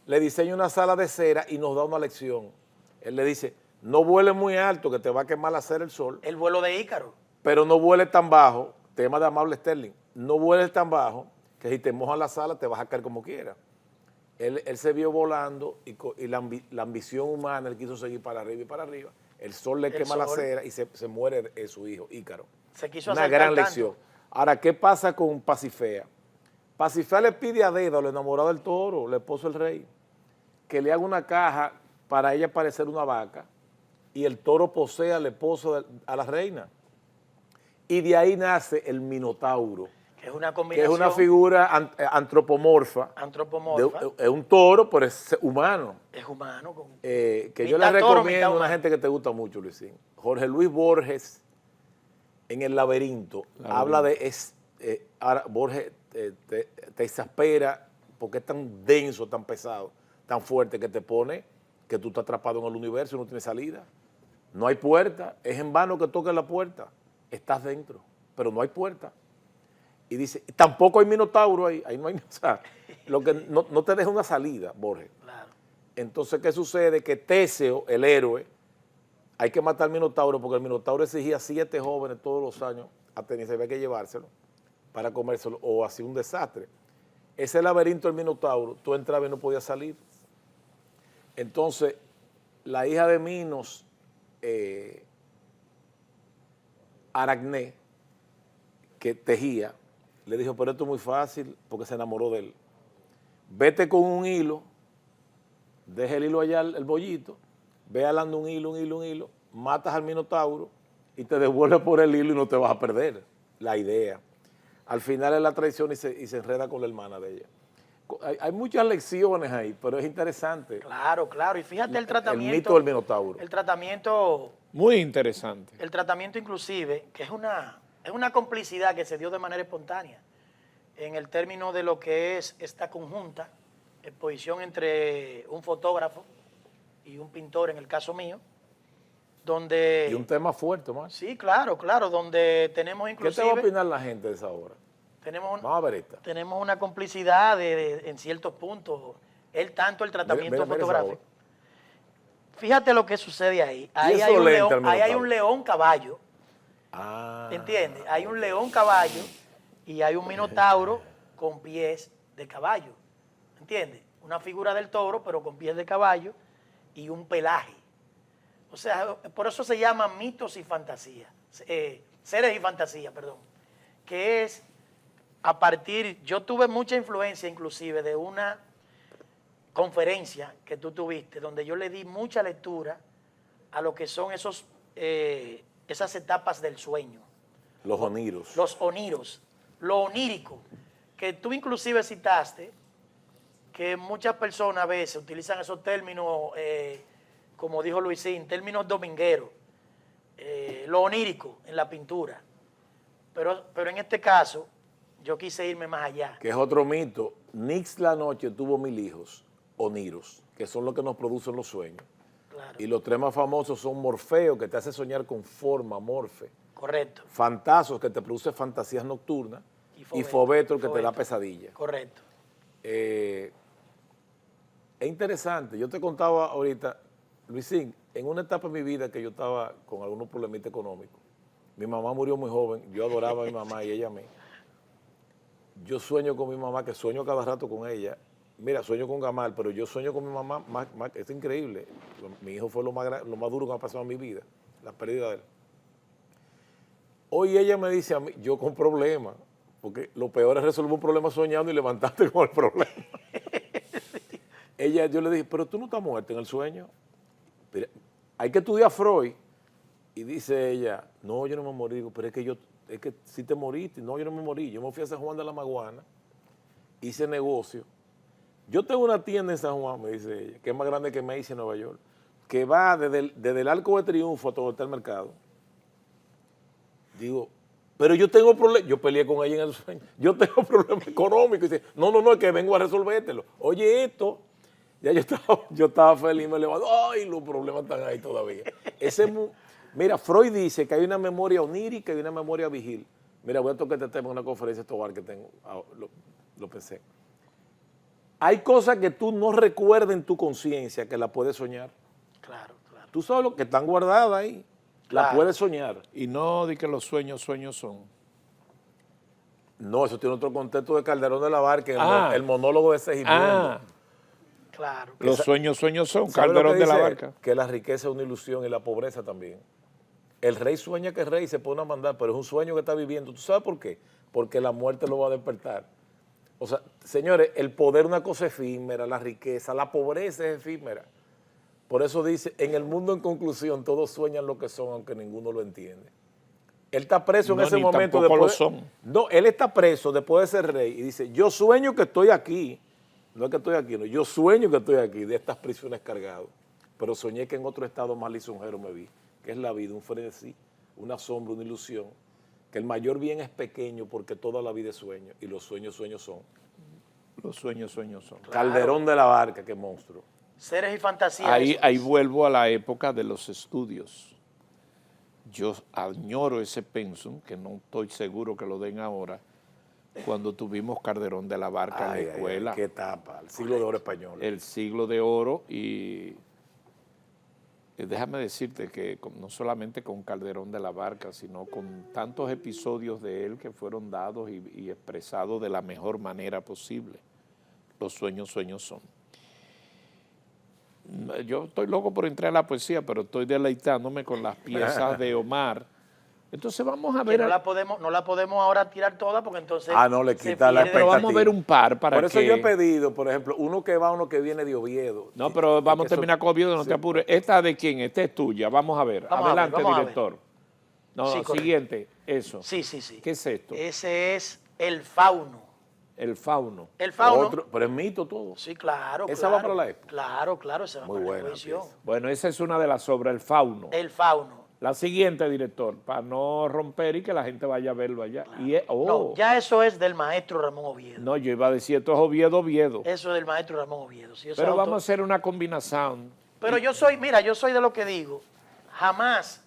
Le diseña una sala de cera y nos da una lección. Él le dice, no vueles muy alto que te va a quemar la cera el sol. El vuelo de Ícaro. Pero no vueles tan bajo, tema de Amable Sterling, no vueles tan bajo que si te mojas la sala te vas a caer como quiera. Él se vio volando y la ambición humana, él quiso seguir para arriba y para arriba. El sol le quema la cera y se muere su hijo, Ícaro. Se quiso una acercar gran tanto. lección. Ahora, ¿qué pasa con Pasifea? Pasifea le pide a Dedo, el enamorado del toro, el esposo del rey, que le haga una caja para ella parecer una vaca y el toro posea al esposo a la reina. Y de ahí nace el Minotauro, Que es una que combinación. es una figura antropomorfa. Es un toro, pero es humano. Es humano. Que yo le Mitad toro, mitad recomiendo a una humano. gente que te gusta mucho, Luisín. Jorge Luis Borges, en El Laberinto, habla de... ahora Borges te exaspera porque es tan denso, tan pesado, tan fuerte que te pone que tú estás atrapado en el universo y no tienes salida. No hay puerta, es en vano que toques la puerta. Estás dentro, pero no hay puerta. Y dice, tampoco hay minotauro ahí no hay, o sea, lo que no te deja una salida, Borges. Claro. Entonces, ¿qué sucede? Que Teseo, el héroe, hay que matar al minotauro porque el minotauro exigía 7 jóvenes todos los años a Atenas, había que llevárselo para comérselo o hacía un desastre. Ese laberinto del minotauro, tú entrabas y no podías salir. Entonces, la hija de Minos, Aracné, que tejía, le dijo, pero esto es muy fácil, porque se enamoró de él. Vete con un hilo, deja el hilo allá, el bollito, ve alando un hilo, matas al minotauro y te devuelves por el hilo y no te vas a perder. La idea. Al final es la traición y se enreda con la hermana de ella. Hay muchas lecciones ahí, pero es interesante. Claro, claro. Y fíjate el tratamiento. El mito del minotauro. El tratamiento. Muy interesante. El tratamiento inclusive, que es una complicidad que se dio de manera espontánea en el término de lo que es esta conjunta, exposición entre un fotógrafo y un pintor, en el caso mío, donde... Y un tema fuerte, más. Sí, claro, donde tenemos inclusive... ¿Qué te va a opinar la gente de esa obra? Vamos a ver esta. Tenemos una complicidad en ciertos puntos, tanto el tratamiento fotográfico. Fíjate lo que sucede ahí. Ahí hay un león caballo. ¿Entiendes? Hay un león caballo y hay un minotauro con pies de caballo. ¿Entiendes? Una figura del toro, pero con pies de caballo y un pelaje. O sea, por eso se llama mitos y fantasías. Seres y fantasías, perdón. Que es a partir, yo tuve mucha influencia inclusive de una conferencia que tú tuviste, donde yo le di mucha lectura a lo que son esas etapas del sueño. Los oniros. Los oniros, lo onírico, que tú inclusive citaste, que muchas personas a veces utilizan esos términos, como dijo Luisín, términos domingueros, lo onírico en la pintura. Pero en este caso, yo quise irme más allá. Que es otro mito. Nix la noche tuvo 1000 hijos, oniros, que son los que nos producen los sueños. Claro. Y los 3 más famosos son Morfeo, que te hace soñar con forma, morfe. Correcto. Fantasos, que te produce fantasías nocturnas. Y Fobeto, que te da pesadillas. Correcto. Es interesante. Yo te contaba ahorita, Luisín, en una etapa de mi vida que yo estaba con algunos problemitas económicos. Mi mamá murió muy joven, yo adoraba a mi mamá y ella a mí. Yo sueño con mi mamá, que sueño cada rato con ella. Mira, sueño con Gamal, pero yo sueño con mi mamá, es increíble. Mi hijo fue lo más duro que me ha pasado en mi vida, la pérdida de él. Hoy ella me dice a mí, yo con problemas, porque lo peor es resolver un problema soñando y levantarte con el problema. Yo le dije, pero tú no estás muerta en el sueño. Pero hay que estudiar a Freud. Y dice ella, no, yo no me morí, pero es que si te moriste. No, yo no me morí. Yo me fui a San Juan de la Maguana, hice negocio. Yo tengo una tienda en San Juan, me dice ella, que es más grande que Macy's en Nueva York, que va desde el Arco de Triunfo hasta el mercado. Digo, pero yo tengo problemas. Yo peleé con ella en el sueño. Yo tengo problemas económicos. Y dice, no, es que vengo a resolvértelo. Oye, esto. Ya yo estaba feliz, me levanto. Ay, los problemas están ahí todavía. Mira, Freud dice que hay una memoria onírica y una memoria vigil. Mira, voy a tocar este tema en una conferencia Tobar que tengo. Lo pensé. Hay cosas que tú no recuerdas en tu conciencia que la puedes soñar. Claro, claro. Tú sabes lo que están guardadas ahí, la Claro. puedes soñar. Y no di que los sueños son. No, eso tiene otro contexto de Calderón de la Barca, el Ah. monólogo de Segismundo. Ah, Claro. los sueños son. ¿Sabe lo Calderón que de la dice? Barca. Que la riqueza es una ilusión y la pobreza también. El rey sueña que es rey y se pone a mandar, pero es un sueño que está viviendo. ¿Tú sabes por qué? Porque la muerte lo va a despertar. O sea, señores, el poder es una cosa efímera, la riqueza, la pobreza es efímera. Por eso dice, en el mundo en conclusión, todos sueñan lo que son, aunque ninguno lo entiende. Él está preso en No, ese ni momento. tampoco lo después son. No, él está preso después de ser rey y dice, yo sueño que estoy aquí. No es que estoy aquí, no, yo sueño que estoy aquí, de estas prisiones cargado. Pero soñé que en otro estado más lisonjero me vi, que es la vida, un frenesí, una sombra, una ilusión, que el mayor bien es pequeño porque toda la vida es sueño y los sueños son. Los sueños son. Claro. Calderón de la Barca, qué monstruo. Seres y fantasías. Ahí vuelvo a la época de los estudios. Yo añoro ese pensum, que no estoy seguro que lo den ahora, cuando tuvimos Calderón de la Barca en la escuela. Qué etapa, el siglo de oro español. El siglo de oro y déjame decirte que no solamente con Calderón de la Barca, sino con tantos episodios de él que fueron dados y expresados de la mejor manera posible. Los sueños son. Yo estoy loco por entrar a la poesía, pero estoy deleitándome con las piezas de Omar. Entonces vamos a ver. No la podemos ahora tirar toda porque entonces. No le quita la expectativa. Pero vamos a ver un par para que. Por eso yo he pedido, por ejemplo, uno que va, uno que viene de Oviedo. No, pero vamos a terminar con Oviedo, no te apures. ¿Esta de quién? Esta es tuya. Vamos a ver. Adelante, director. No, Sí, siguiente. Eso. Sí. ¿Qué es esto? Ese es el fauno. El fauno. El fauno. Pero es mito todo. Sí, claro. ¿Esa va para la expo? Claro, esa va Muy para buena la exposición. pieza. Bueno, esa es una de las obras, el fauno. El fauno. La siguiente, director, para no romper y que la gente vaya a verlo allá. Claro. Y No, ya eso es del maestro Ramón Oviedo. No, yo iba a decir, esto es Oviedo. Eso es del maestro Ramón Oviedo. Sí, Pero vamos a hacer una combinación. Pero yo soy de lo que digo, jamás,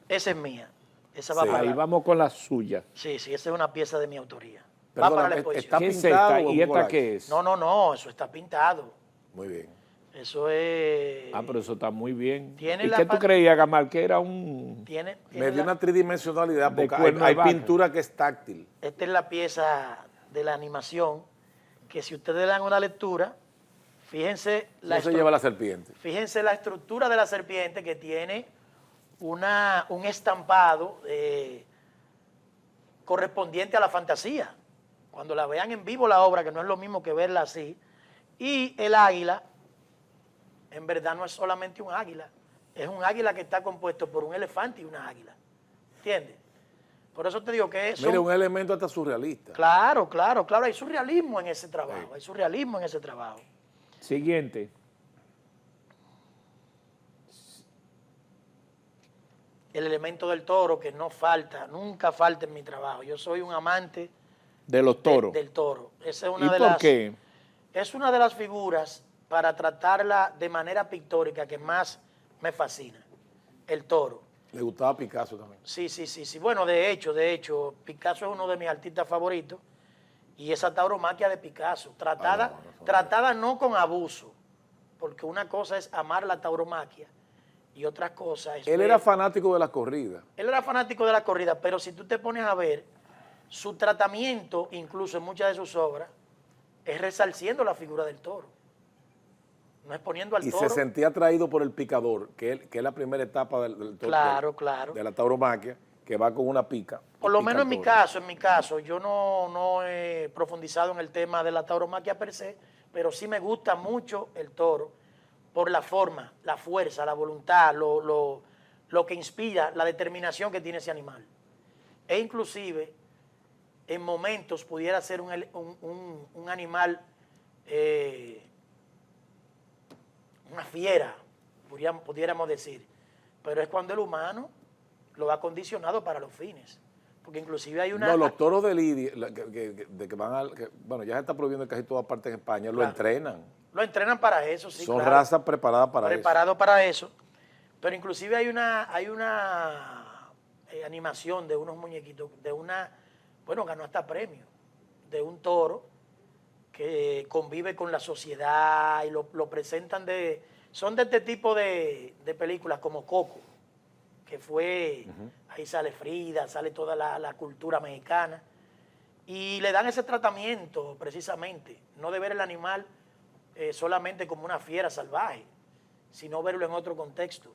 esa es mía. Esa va para Ahí vamos con la suya. Sí, esa es una pieza de mi autoría. Perdona, va para la exposición. ¿está ¿Qué es pintado esta? o ¿Y esta collage? qué es? No, eso está pintado. Muy bien. Eso es... Pero eso está muy bien. Tiene ¿Y la qué tú pa- creías, Gamal? Que era un... Tiene Me dio la- una tridimensionalidad De porque cuerno hay de vaca. pintura que es táctil. Esta es la pieza de la animación que si ustedes le dan una lectura, fíjense No se lleva la serpiente. Fíjense la estructura de la serpiente que tiene un estampado correspondiente a la fantasía. Cuando la vean en vivo la obra, que no es lo mismo que verla así, y el águila, en verdad no es solamente un águila, es un águila que está compuesto por un elefante y una águila. ¿Entiendes? Por eso te digo que es... Mire, un elemento hasta surrealista. Claro, hay surrealismo en ese trabajo, Siguiente. El elemento del toro que no falta, nunca falta en mi trabajo. Yo soy un amante De los toros. del toro. Esa es ¿Y por qué? Es una de las figuras para tratarla de manera pictórica que más me fascina. El toro. Le gustaba Picasso también. Sí. Bueno, de hecho, Picasso es uno de mis artistas favoritos y esa tauromaquia de Picasso, tratada no con abuso, porque una cosa es amar la tauromaquia y otra cosa es... Él era fanático de la corrida. Él era fanático de la corrida, pero si tú te pones a ver, su tratamiento, incluso en muchas de sus obras, es resarciendo la figura del toro. No es poniendo al Y toro. se sentía atraído por el picador, que es la primera etapa del toro. Claro. De la tauromaquia, que va con una pica. Por lo menos en mi caso, yo no he profundizado en el tema de la tauromaquia per se, pero sí me gusta mucho el toro por la forma, la fuerza, la voluntad, lo que inspira, la determinación que tiene ese animal. E inclusive, en momentos pudiera ser un animal, una fiera, pudiéramos decir, pero es cuando el humano lo ha condicionado para los fines. Porque inclusive hay una... No, los toros de lidia, bueno, ya se está prohibiendo en casi todas partes en España, lo entrenan. Lo entrenan para eso, sí, Son claro. razas preparadas para Preparado para eso. Pero inclusive hay una animación de unos muñequitos, ganó hasta premio, de un toro que convive con la sociedad y lo presentan son de este tipo de películas como Coco, que fue, ahí sale Frida, sale toda la cultura mexicana, y le dan ese tratamiento precisamente, no de ver el animal solamente como una fiera salvaje, sino verlo en otro contexto,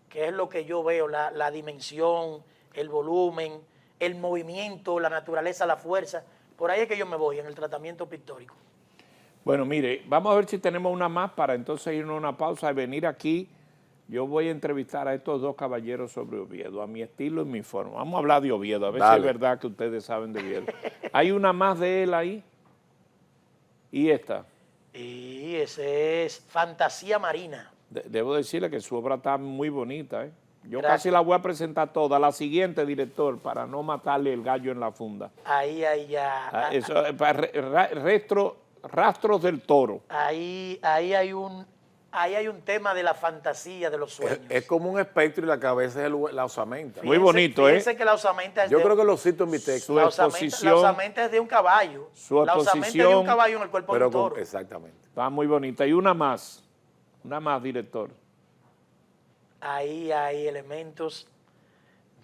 que es lo que yo veo, la dimensión, el volumen, el movimiento, la naturaleza, la fuerza. Por ahí es que yo me voy en el tratamiento pictórico. Bueno, mire, vamos a ver si tenemos una más para entonces irnos a una pausa y venir aquí. Yo voy a entrevistar a estos dos caballeros sobre Oviedo, a mi estilo y mi forma. Vamos a hablar de Oviedo, a ver si es verdad que ustedes saben de Oviedo. Hay una más de él ahí. ¿Y esta? Y ese es Fantasía Marina. Debo decirle que su obra está muy bonita, ¿eh? Yo Gracias. casi la voy a presentar toda. La siguiente, director, para no matarle el gallo en la funda. Ahí ya. Eso, Rastros del Toro. Ahí hay un tema de la fantasía, de los sueños. Es como un espectro y la cabeza es la osamenta. Muy bonito, ¿eh? Fíjense que la osamenta es Yo creo que lo cito en mi texto. la osamenta es de un caballo. La osamenta es de un caballo en el cuerpo de un toro. Exactamente. Está muy bonita. Y una más, director. Ahí hay elementos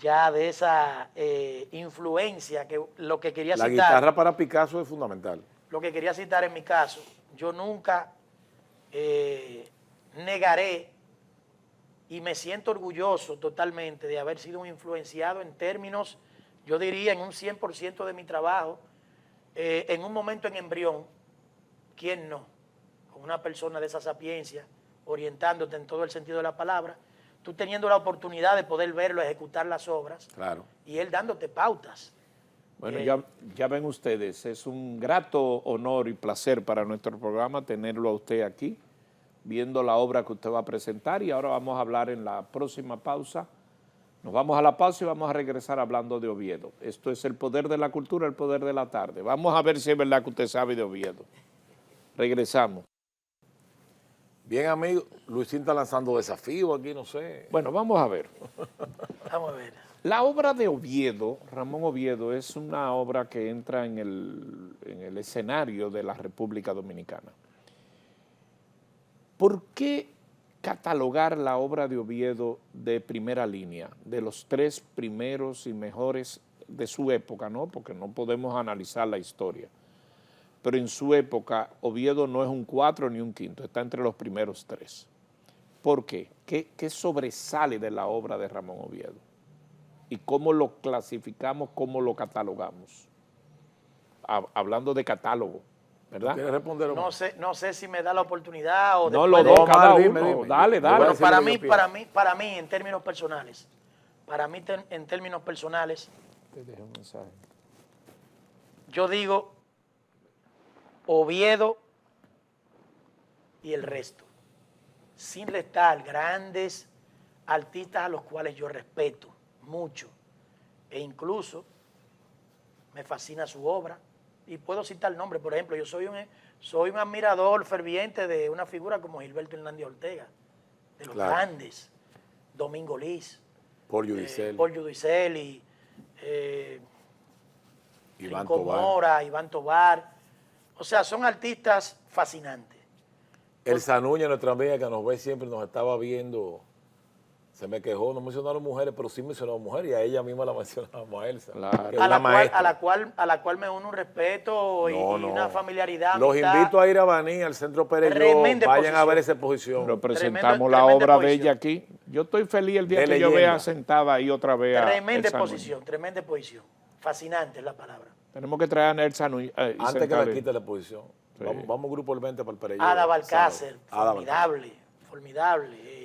ya de esa influencia, que lo que quería citar. La guitarra para Picasso es fundamental. Lo que quería citar en mi caso, yo nunca negaré y me siento orgulloso totalmente de haber sido un influenciado en términos, yo diría en un 100% de mi trabajo, en un momento en embrión, ¿quién no? Con una persona de esa sapiencia, orientándote en todo el sentido de la palabra, tú teniendo la oportunidad de poder verlo, ejecutar las obras, claro, y él dándote pautas. Bueno, ya ven ustedes, es un grato honor y placer para nuestro programa tenerlo a usted aquí, viendo la obra que usted va a presentar, y ahora vamos a hablar en la próxima pausa. Nos vamos a la pausa y vamos a regresar hablando de Oviedo. Esto es El Poder de la Cultura, El Poder de la Tarde. Vamos a ver si es verdad que usted sabe de Oviedo. Regresamos. Bien, amigo, Luisín está lanzando desafíos aquí, no sé. Bueno, vamos a ver. Vamos a ver. La obra de Oviedo, Ramón Oviedo, es una obra que entra en el escenario de la República Dominicana. ¿Por qué catalogar la obra de Oviedo de primera línea, de los tres primeros y mejores de su época, ¿no? Porque no podemos analizar la historia. Pero en su época, Oviedo no es un 4 ni un 5, está entre los primeros 3. ¿Por qué? ¿Qué sobresale de la obra de Ramón Oviedo? ¿Y cómo lo clasificamos, cómo lo catalogamos? Hablando de catálogo, ¿verdad? ¿Quieres responder? No sé si me da la oportunidad o no, después lo dos, cada uno. Dime. Dale. Bueno, para mí, en términos personales, Te dejo un mensaje. Yo digo Oviedo y el resto, sin restar grandes artistas a los cuales yo respeto mucho, e incluso me fascina su obra, y puedo citar nombres. Por ejemplo, yo soy un admirador ferviente de una figura como Gilberto Hernández Ortega, de los grandes, Domingo Liz, Paul Judicel, y Iván Mora, Iván Tobar. O sea, son artistas fascinantes. Elsa Núñez, nuestra amiga que nos ve siempre, nos estaba viendo. Se me quejó, no mencionaron mujeres, pero sí mencionaron mujeres, y a ella misma la mencionamos a Elsa. Claro. Que es a la cual me une un respeto y una familiaridad. Los invito a ir a Baní, al Centro Perelló, vayan a ver esa exposición. Pero presentamos la obra de ella aquí. Yo estoy feliz el día que yo vea sentada ahí otra vez. Tremenda exposición. Fascinante es la palabra. Tenemos que traer a Nelson antes que la quite la exposición. Sí. Vamos grupo el 20 para el Perelló. Ada Balcácer, formidable.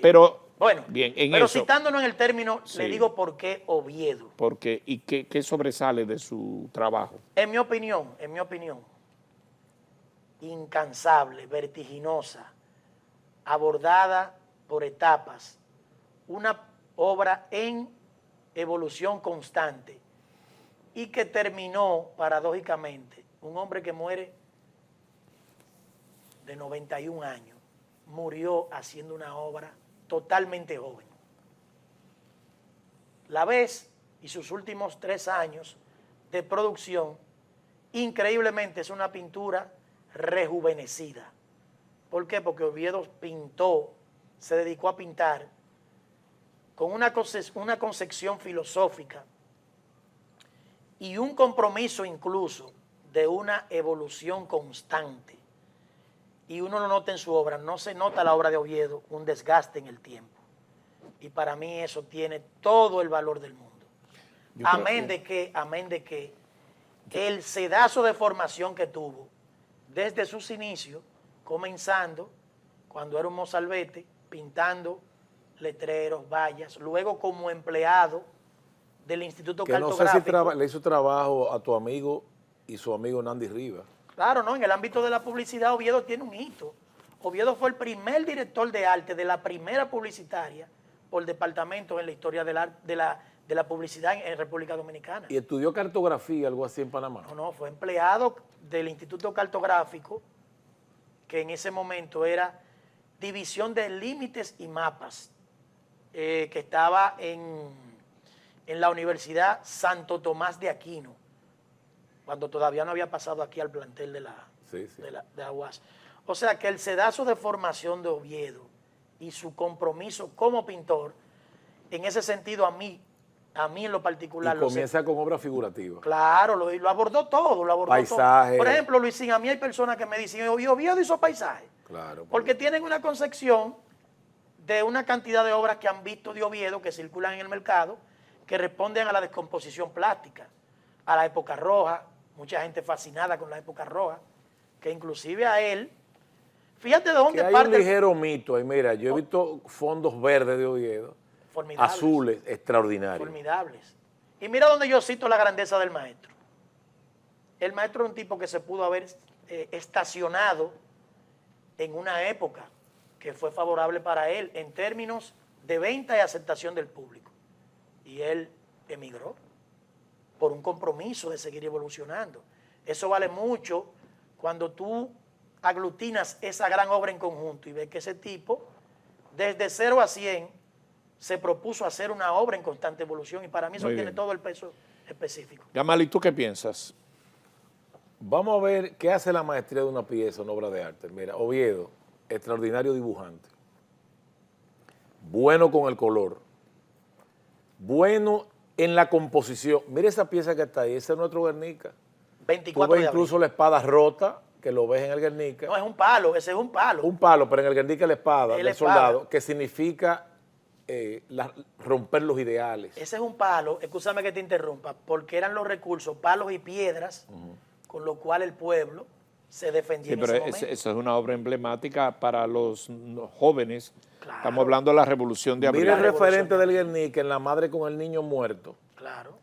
Pero, bueno, bien, pero citándonos en el término, le digo por qué Oviedo. ¿Por qué? ¿Y qué sobresale de su trabajo? En mi opinión, incansable, vertiginosa, abordada por etapas, una obra en evolución constante y que terminó, paradójicamente, un hombre que muere de 91 años, murió haciendo una obra totalmente joven. La ves y sus últimos 3 años de producción, increíblemente es una pintura rejuvenecida. ¿Por qué? Porque Oviedo se dedicó a pintar con una concepción filosófica y un compromiso incluso de una evolución constante. Y uno lo nota en su obra, no se nota la obra de Oviedo un desgaste en el tiempo. Y para mí eso tiene todo el valor del mundo. Amén de que el sedazo de formación que tuvo desde sus inicios, comenzando cuando era un mozalbete, pintando letreros, vallas, luego como empleado del Instituto Cartográfico. No sé si le hizo trabajo a tu amigo y su amigo Nandi Rivas. Claro, ¿no? En el ámbito de la publicidad, Oviedo tiene un hito. Oviedo fue el primer director de arte de la primera publicitaria por departamento en la historia de la publicidad en República Dominicana. ¿Y estudió cartografía, algo así en Panamá? No, fue empleado del Instituto Cartográfico, que en ese momento era División de Límites y Mapas, que estaba en la Universidad Santo Tomás de Aquino, cuando todavía no había pasado aquí al plantel de la UAS. O sea que el sedazo de formación de Oviedo y su compromiso como pintor, en ese sentido a mí en lo particular... Y comienza con obra figurativa. Claro, lo abordó todo, Paisaje. Por ejemplo, Luisín, a mí hay personas que me dicen, Oviedo hizo paisaje. Claro. Porque tienen una concepción de una cantidad de obras que han visto de Oviedo que circulan en el mercado, que responden a la descomposición plástica, a la época roja, mucha gente fascinada con la época roja, que inclusive a él, fíjate de dónde parte... Hay un ligero mito ahí, mira, yo he visto fondos verdes de Oviedo, formidables, azules, extraordinarios. Formidables. Y mira donde yo cito la grandeza del maestro. El maestro es un tipo que se pudo haber estacionado en una época que fue favorable para él en términos de venta y aceptación del público. Y él emigró por un compromiso de seguir evolucionando. Eso vale mucho cuando tú aglutinas esa gran obra en conjunto y ves que ese tipo, desde 0 a 100, se propuso hacer una obra en constante evolución y para mí eso tiene todo el peso específico. Gamal, ¿y tú qué piensas? Vamos a ver qué hace la maestría de una pieza, una obra de arte. Mira, Oviedo, extraordinario dibujante, bueno con el color, bueno en la composición. Mira esa pieza que está ahí, ese es nuestro Guernica. 24 Tú ves incluso la espada rota, que lo ves en el Guernica. No, es un palo, ese es un palo. Un palo, pero en el Guernica la espada del soldado, que significa romper los ideales. Ese es un palo, escúchame que te interrumpa, porque eran los recursos, palos y piedras, con lo cual el pueblo se defendía en ese momento. Esa es una obra emblemática para los jóvenes. Claro. Estamos hablando de la Revolución de Abril. Mira el referente del Guernica en la madre con el niño muerto. Claro.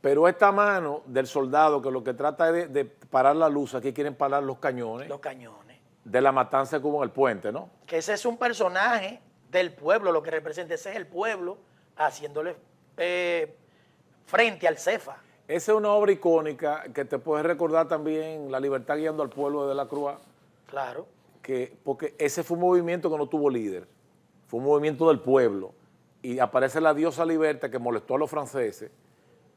Pero esta mano del soldado que lo que trata es de parar la luz, aquí quieren parar los cañones. Los cañones. De la matanza que hubo en el puente, ¿no? Que ese es un personaje del pueblo, lo que representa, ese es el pueblo haciéndole frente al Cefa. Esa es una obra icónica que te puede recordar también La Libertad guiando al pueblo de la Cruz. Claro. Porque ese fue un movimiento que no tuvo líder, fue un movimiento del pueblo. Y aparece la diosa Libertad que molestó a los franceses,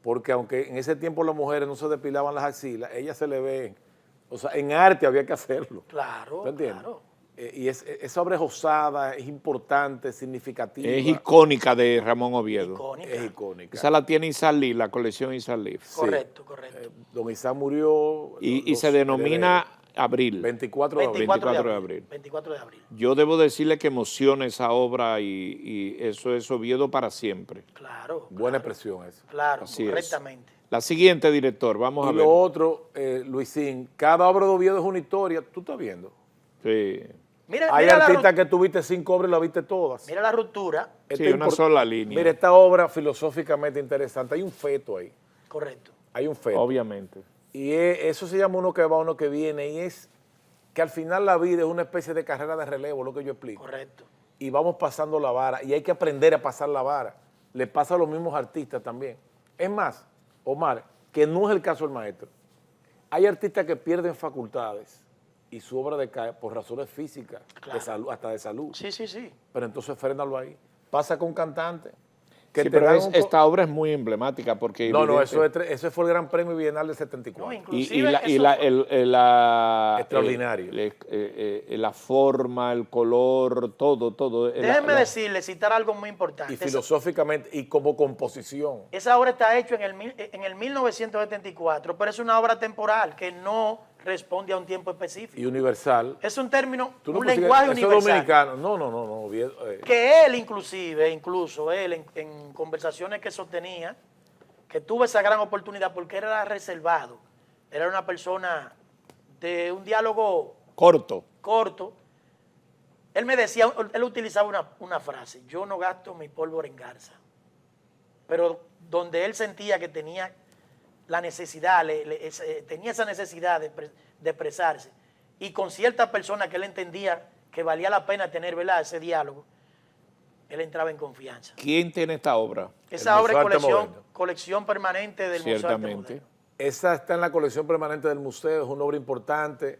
porque aunque en ese tiempo las mujeres no se depilaban las axilas, ellas se le ven. O sea, en arte había que hacerlo. Claro, ¿tú entiendes? claro. Y esa obra es osada, es importante, significativa. Es icónica de Ramón Oviedo. Icónica. Es icónica. Esa la tiene Isalí, la colección Isalí. Sí. Correcto, correcto. Don Isá murió... Y se denomina Abril. 24 de abril. 24 de abril. 24 de abril. Yo debo decirle que emociona esa obra y eso es Oviedo para siempre. Claro. Buena expresión esa. Claro, Así correctamente. La siguiente, director, vamos a ver. Y lo otro, Luisín, cada obra de Oviedo es una historia. ¿Tú estás viendo? Sí. Hay artistas que tuviste 5 obras y las viste todas. Mira la ruptura. Sí, una sola línea. Mira, esta obra filosóficamente interesante. Hay un feto ahí. Correcto. Hay un feto. Obviamente. Y eso se llama uno que va, uno que viene. Y es que al final la vida es una especie de carrera de relevo, lo que yo explico. Correcto. Y vamos pasando la vara. Y hay que aprender a pasar la vara. Le pasa a los mismos artistas también. Es más, Omar, que no es el caso del maestro. Hay artistas que pierden facultades y su obra decae por razones físicas, claro, de salud, hasta de salud. Sí, sí, sí. Pero entonces frénalo ahí. Pasa con cantantes. que Sí, te pero dan esta obra es muy emblemática porque... No, no, evidente- eso fue el Gran Premio Bienal del 74. No, Y inclusive Extraordinario. La forma, el color, todo. déjenme decirle, citar algo muy importante. Y filosóficamente, y como composición. Esa obra está hecha en el 1974, pero es una obra temporal que no responde a un tiempo específico. Y universal. Es un término, Tú no un consigues- lenguaje eso universal. dominicano. No, Oviedo, Que él incluso él en conversaciones que sostenía, que tuvo esa gran oportunidad porque él era reservado, era una persona de un diálogo corto. Él me decía, él utilizaba una frase: yo no gasto mi pólvora en garza. Pero donde él sentía que tenía la necesidad, tenía esa necesidad de expresarse, y con ciertas personas que él entendía que valía la pena tener, ¿verdad?, ese diálogo, él entraba en confianza. ¿Quién tiene esta obra? Esa obra es Museo Arte colección permanente del Museo de Arte Ciertamente. Moderno. Esa está en la colección permanente del museo, es una obra importante.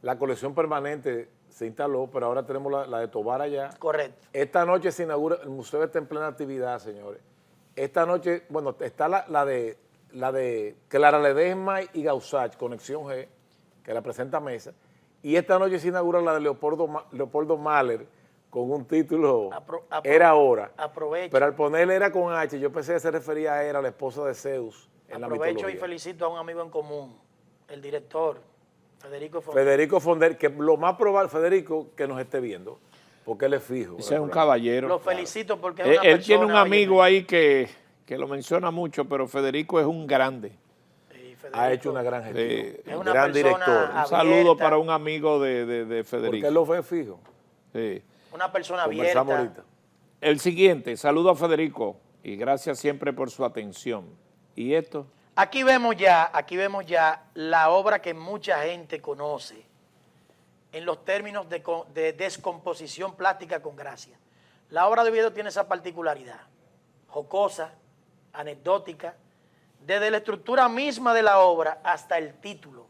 La colección permanente se instaló, pero ahora tenemos la de Tobar allá. Correcto. Esta noche se inaugura, el museo está en plena actividad, señores. Esta noche, bueno, está la de Clara Ledesma y Gausach, Conexión G, que la presenta Mesa. Y esta noche se inaugura la de Leopoldo Mahler, con un título, Era Ahora. Aprovecho. Pero al ponerle Era con H, yo pensé que se refería a Hera, la esposa de Zeus, en la Aprovecho mitología. y felicito a un amigo en común, el director, Federico Fonder. Federico Fonder, que lo más probable, Federico, que nos esté viendo, porque él es fijo. Ese es un caballero. Lo felicito porque es una persona... Él tiene un amigo óyeme, ahí que lo menciona mucho, pero Federico es un grande. Ha hecho una gran gestión. es una gran persona director. Un saludo abierta, para un amigo de Porque Federico. él lo ve fijo. Sí. una persona Conversamos abierta. ahorita. El siguiente, saludo a Federico y gracias siempre por su atención. ¿Y esto? Aquí vemos ya la obra que mucha gente conoce en los términos de descomposición plástica con gracia. La obra de Oviedo tiene esa particularidad, jocosa, anecdótica, desde la estructura misma de la obra hasta el título.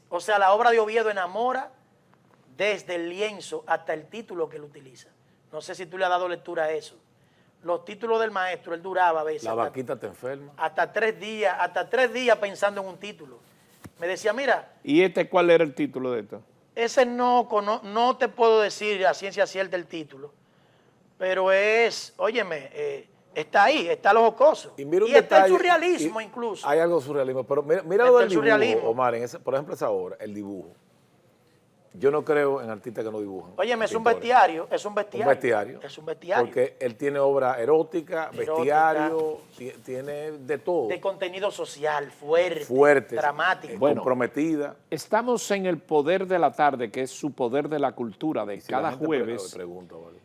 O sea, la obra de Oviedo enamora desde el lienzo hasta el título que él utiliza. No sé si tú le has dado lectura a eso. Los títulos del maestro, él duraba a veces. La vaquita te enferma. Hasta 3 días pensando en un título. Me decía, mira, ¿Y cuál era el título de esto? ese no te puedo decir a ciencia cierta el título, pero es, óyeme, está ahí, está lo jocoso. Y, mira un está el detalle, surrealismo incluso. Hay algo surrealismo, pero mira Está lo del el dibujo, surrealismo. Omar, por ejemplo esa obra, el dibujo. Yo no creo en artistas que no dibujan. Óyeme, es un pintores. bestiario, es un bestiario. Un bestiario. Es un bestiario. Porque él tiene obra erótica, bestiario, tiene de todo. De contenido social, fuerte, Fuerte, dramático. comprometida. Estamos en el Poder de la Tarde, que es su poder de la cultura de Si la cada gente jueves. pregunta, ¿vale?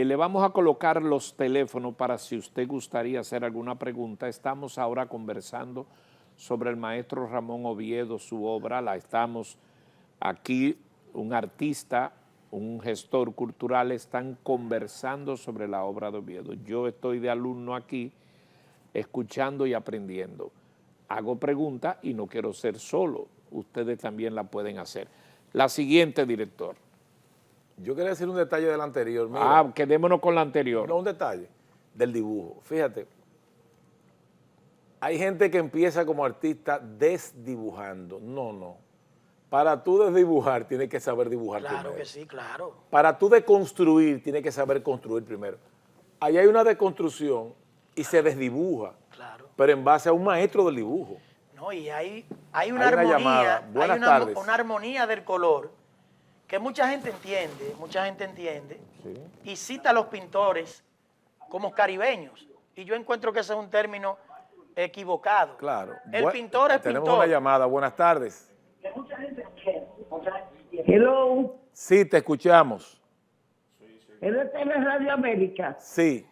Le vamos a colocar los teléfonos para si usted gustaría hacer alguna pregunta. Estamos ahora conversando sobre el maestro Ramón Oviedo, su obra. La estamos aquí, un artista, un gestor cultural, están conversando sobre la obra de Oviedo. Yo estoy de alumno aquí, escuchando y aprendiendo. Hago preguntas y no quiero ser solo. Ustedes también la pueden hacer. La siguiente, director. Yo quería decir un detalle del anterior. Mira, Quedémonos con la anterior. no, un detalle del dibujo. Fíjate, hay gente que empieza como artista desdibujando. No. Para tú desdibujar, tienes que saber dibujar Claro primero. que sí, claro. Para tú deconstruir, tienes que saber construir primero. Ahí hay una deconstrucción y se desdibuja, Claro. pero en base a un maestro del dibujo. No, y hay una Hay una armonía, llamada. Buenas hay tardes. una armonía del color que mucha gente entiende y cita a los pintores como caribeños. Y yo encuentro que ese es un término equivocado. Claro. El pintor es Tenemos pintor. una llamada. Buenas tardes. Hello, Sí, te escuchamos. ¿Él está en Radio América? Sí.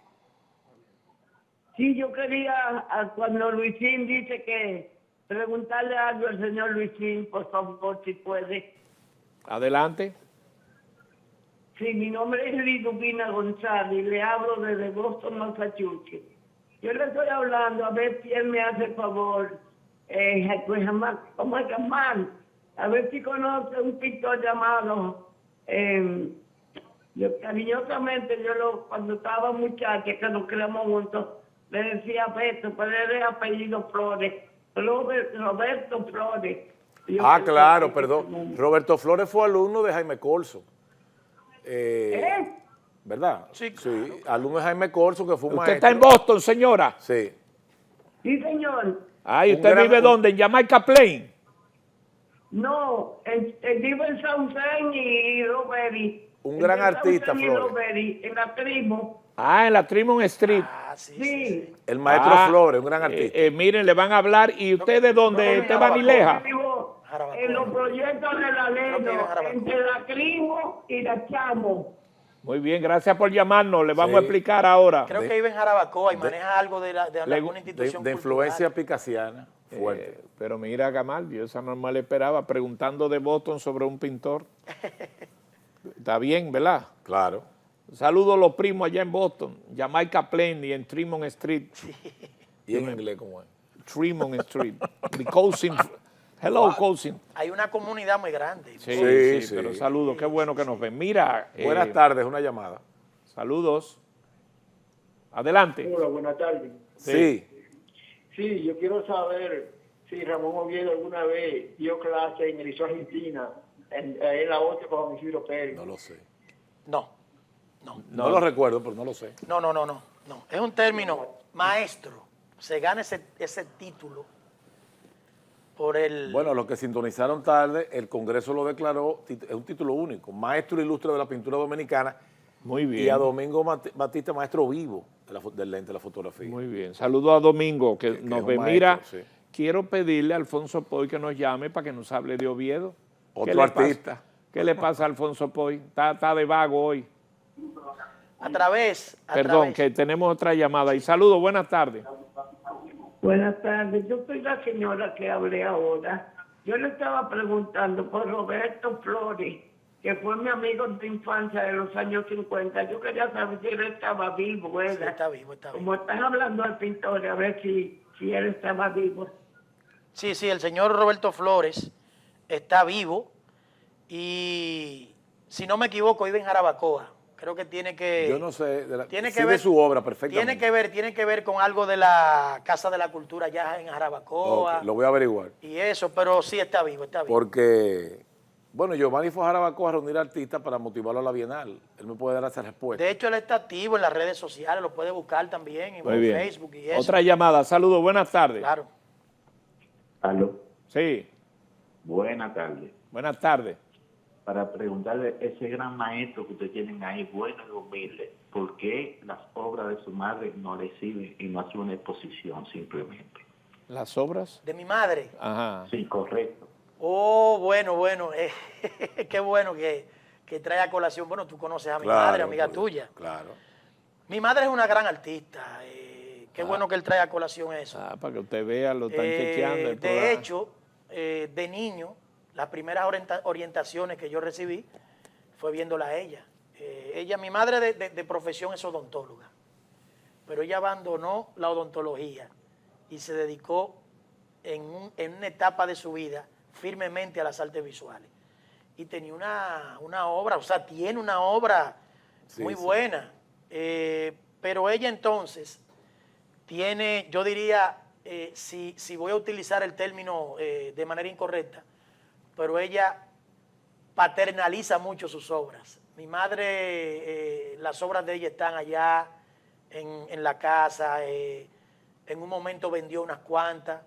Sí, yo quería, cuando Luisín dice que preguntarle algo al señor Luisín, por favor, si puede. Adelante. Sí, mi nombre es Liduvina González y le hablo desde Boston, Massachusetts. Yo le estoy hablando a ver si él me hace el favor, ¿cómo es Jamán? A ver si conoce un pintor llamado Yo cariñosamente, cuando estaba muchacha, que nos criamos juntos, le decía Beto, pero él es apellido Flores, Roberto Flores. Ah, claro, perdón. Roberto Flores fue alumno de Jaime Corso. ¿Verdad? Sí, alumno de Jaime Corso, que fue un ¿Usted maestro. está en Boston, señora? Sí. Sí, señor. ¿Y usted vive dónde? ¿En Jamaica Plain? No, vivo en Saucén y Roberi. Un gran artista, Flores. En la Trimo. En la Tremont Street. Sí. El maestro Flores, un gran artista. Miren, le van a hablar. ¿Y usted de dónde? ¿Usted va a Nileja? Vivo en los proyectos de la Leno, entre la Trimo y la Chamo. Muy bien, gracias por llamarnos. Le vamos a explicar ahora. Creo que vive en Jarabacoa y maneja algo de alguna institución de influencia picasiana fuerte. Pero mira, Gamal, yo esa no me la esperaba, preguntando de Boston sobre un pintor. Está bien, ¿verdad? Claro. Saludos a los primos allá en Boston, Jamaica Plain y en Tremont Street. ¿Y en inglés cómo es? Tremont Street. Mi cousin. Hello, cousin. Hay una comunidad muy grande. Sí, pero saludos, qué bueno que nos ven. Mira. Buenas tardes, una llamada. Saludos. Adelante. Hola, buenas tardes. Sí. Sí, yo quiero saber si Ramón Oviedo alguna vez dio clase en el Liceo Argentina, en la 8 con Isidro Pérez. No lo sé. No lo recuerdo, pero no lo sé. No. Es un término maestro. Se gana ese título por el... Bueno, los que sintonizaron tarde, el Congreso lo declaró, es un título único, maestro ilustre de la pintura dominicana. Muy bien. Y a Domingo Batista, maestro vivo del lente de la fotografía. Muy bien. Saludos a Domingo, que nos ve. maestro, Mira, sí. Quiero pedirle a Alfonso Poy que nos llame para que nos hable de Oviedo. Otro artista. ¿Qué le pasa a Alfonso Poy? Está de vago hoy. Perdón, que tenemos otra llamada. Y saludos, buenas tardes. Buenas tardes, yo soy la señora que hablé ahora. Yo le estaba preguntando por Roberto Flores, que fue mi amigo de infancia de los años 50. Yo quería saber si él estaba vivo, ¿verdad? Sí, está vivo. Como están hablando al pintor, a ver si él estaba vivo. Sí, el señor Roberto Flores está vivo y, si no me equivoco, vive en Jarabacoa. Creo que tiene que... Yo no sé, tiene que ver su obra perfectamente. Tiene que ver con algo de la Casa de la Cultura allá en Jarabacoa. Okay, lo voy a averiguar. Y eso, pero sí está vivo. Porque, bueno, Giovanni fue a Jarabacoa a reunir artistas para motivarlo a la Bienal. Él me puede dar esa respuesta. De hecho, él está activo en las redes sociales, lo puede buscar también en Facebook y eso. Otra llamada, saludos, buenas tardes. Claro. ¿Aló? Sí. Buenas tardes. Buenas tardes. Para preguntarle, ese gran maestro que ustedes tienen ahí, bueno y humilde, ¿por qué las obras de su madre no le sirven y no hace una exposición simplemente? ¿Las obras? ¿De mi madre? Ajá. Sí, correcto. Oh, bueno, qué bueno que trae a colación. Bueno, tú conoces a mi madre, amiga tuya. Claro. Mi madre es una gran artista. Qué bueno que él trae a colación eso. Para que usted vea, lo están chequeando. De hecho, de niño, las primeras orientaciones que yo recibí fue viéndola a ella. Mi madre de profesión es odontóloga, pero ella abandonó la odontología y se dedicó en una etapa de su vida firmemente a las artes visuales. Y tenía una obra, tiene una obra muy buena. Pero ella entonces tiene, yo diría, si voy a utilizar el término de manera incorrecta, pero ella paternaliza mucho sus obras. Mi madre, las obras de ella están allá en la casa, en un momento vendió unas cuantas,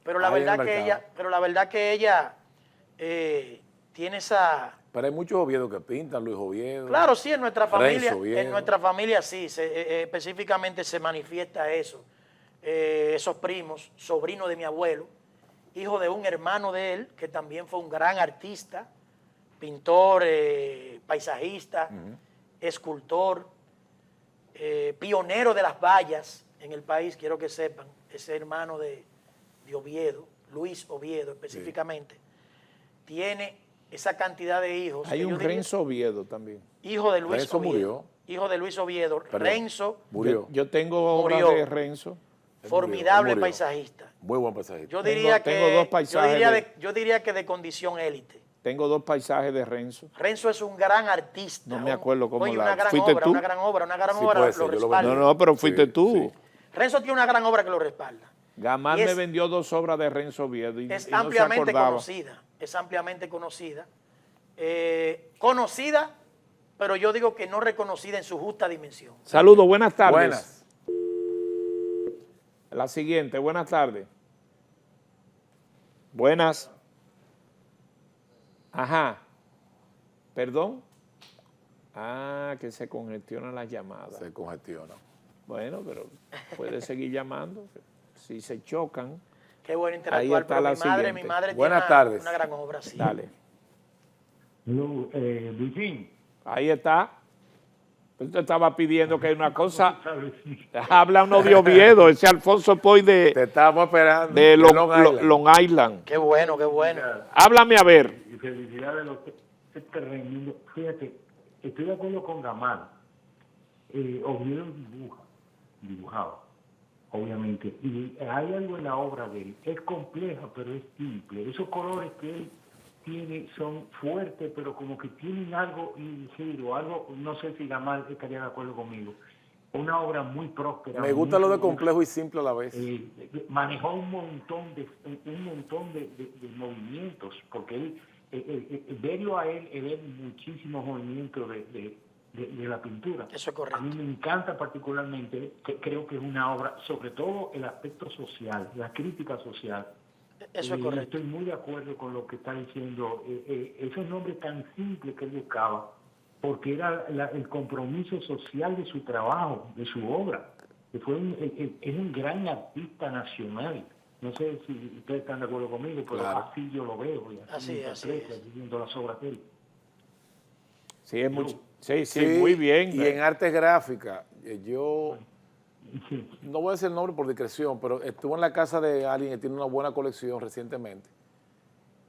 pero la verdad que ella tiene esa... Pero hay muchos Oviedo que pintan, Luis Oviedo. Claro, sí, en nuestra familia sí, específicamente se manifiesta eso. Esos primos, sobrino de mi abuelo, hijo de un hermano de él, que también fue un gran artista, pintor, paisajista, escultor, pionero de las vallas en el país, quiero que sepan, ese hermano de Oviedo, Luis Oviedo específicamente, tiene esa cantidad de hijos. Hay un Renzo Oviedo también. Hijo de Luis Renzo Oviedo. Murió. Hijo de Luis Oviedo. Perdón, Renzo murió. Yo tengo obras de Renzo. Formidable paisajista. Muy buen paisajista. Yo diría tengo dos paisajes. Yo diría que de condición élite. Tengo 2 paisajes de Renzo. Renzo es un gran artista. No me acuerdo cómo Oye, la... una gran ¿Fuiste obra, tú? una gran obra, una gran Sí, obra puede lo ser, yo lo respalda. No, pero fuiste tú. Sí. Renzo tiene una gran obra que lo respalda. Gamán Y me es- vendió 2 obras de Renzo Oviedo y, Es y no se ampliamente acordaba. conocida, es ampliamente conocida. Conocida, pero yo digo que no reconocida en su justa dimensión. Saludos, buenas tardes. Buenas. La siguiente, buenas tardes. Buenas. Ajá. ¿Perdón? Ah, que se congestionan las llamadas. Se congestiona. Bueno, pero puede seguir llamando. Si se chocan. Qué bueno Ahí interactuar, está pero la mi madre siguiente. Buenas tiene tardes. una gran obra, sí. Dale. Luisín, Ahí está. Usted estaba pidiendo que hay una cosa. Habla uno de Oviedo, ese Alfonso Poy Te de estamos esperando. de Long Island. Long Island. Qué bueno, qué bueno. Háblame a ver. y felicidades a los terrenos. Fíjate, estoy de acuerdo con Gamán. Oviedo dibujaba, obviamente. Y hay algo en la obra de él. Es compleja, pero es simple. Esos colores que él tiene son fuertes, pero como que tienen algo ligero, algo, no sé si Gamán estaría de acuerdo conmigo. Una obra muy próspera. Me gusta muy lo de complejo y simple a la vez. manejó un montón de movimientos, porque él, verlo a él ve muchísimos movimientos de la pintura. Eso es correcto. A mí me encanta particularmente, que creo que es una obra, sobre todo el aspecto social, la crítica social. Eso es correcto. Estoy muy de acuerdo con lo que está diciendo, esos nombres tan simples que él buscaba, porque era el compromiso social de su trabajo, de su obra. Que es un gran artista nacional. No sé si ustedes están de acuerdo conmigo, pero Claro. así yo lo veo. Y así Así es. viendo las obras de él. Sí, es mucho. Sí, muy bien. Y en artes gráficas, yo no voy a decir el nombre por discreción, pero estuve en la casa de alguien que tiene una buena colección recientemente.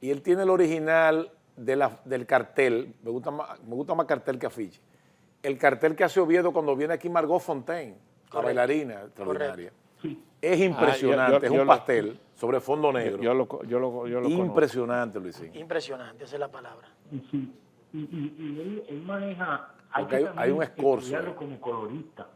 Y él tiene el original del cartel, me gusta más cartel que afiche. El cartel que hace Oviedo cuando viene aquí Margot Fontaine, la bailarina extraordinaria. Es impresionante, es un pastel sobre fondo negro. Yo lo conozco. Impresionante, Luisín. Impresionante, esa es la palabra. Y él maneja, Porque hay un escorzo. estudiarlo como colorista.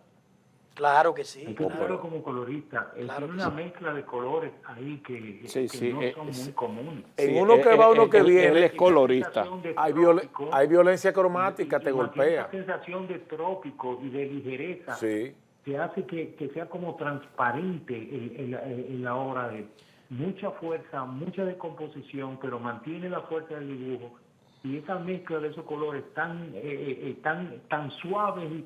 Claro que sí. Hay que estudiarlo como colorista. Él Claro tiene que una sí. mezcla de colores ahí que Sí, no son muy comunes. En uno que va, uno que él viene. es colorista. Hay violencia cromática, te golpea. Esa sensación de trópico y de ligereza Sí. que hace que sea como transparente en la obra de él. Mucha fuerza, mucha decomposición, pero mantiene la fuerza del dibujo. Y esa mezcla de esos colores tan suaves y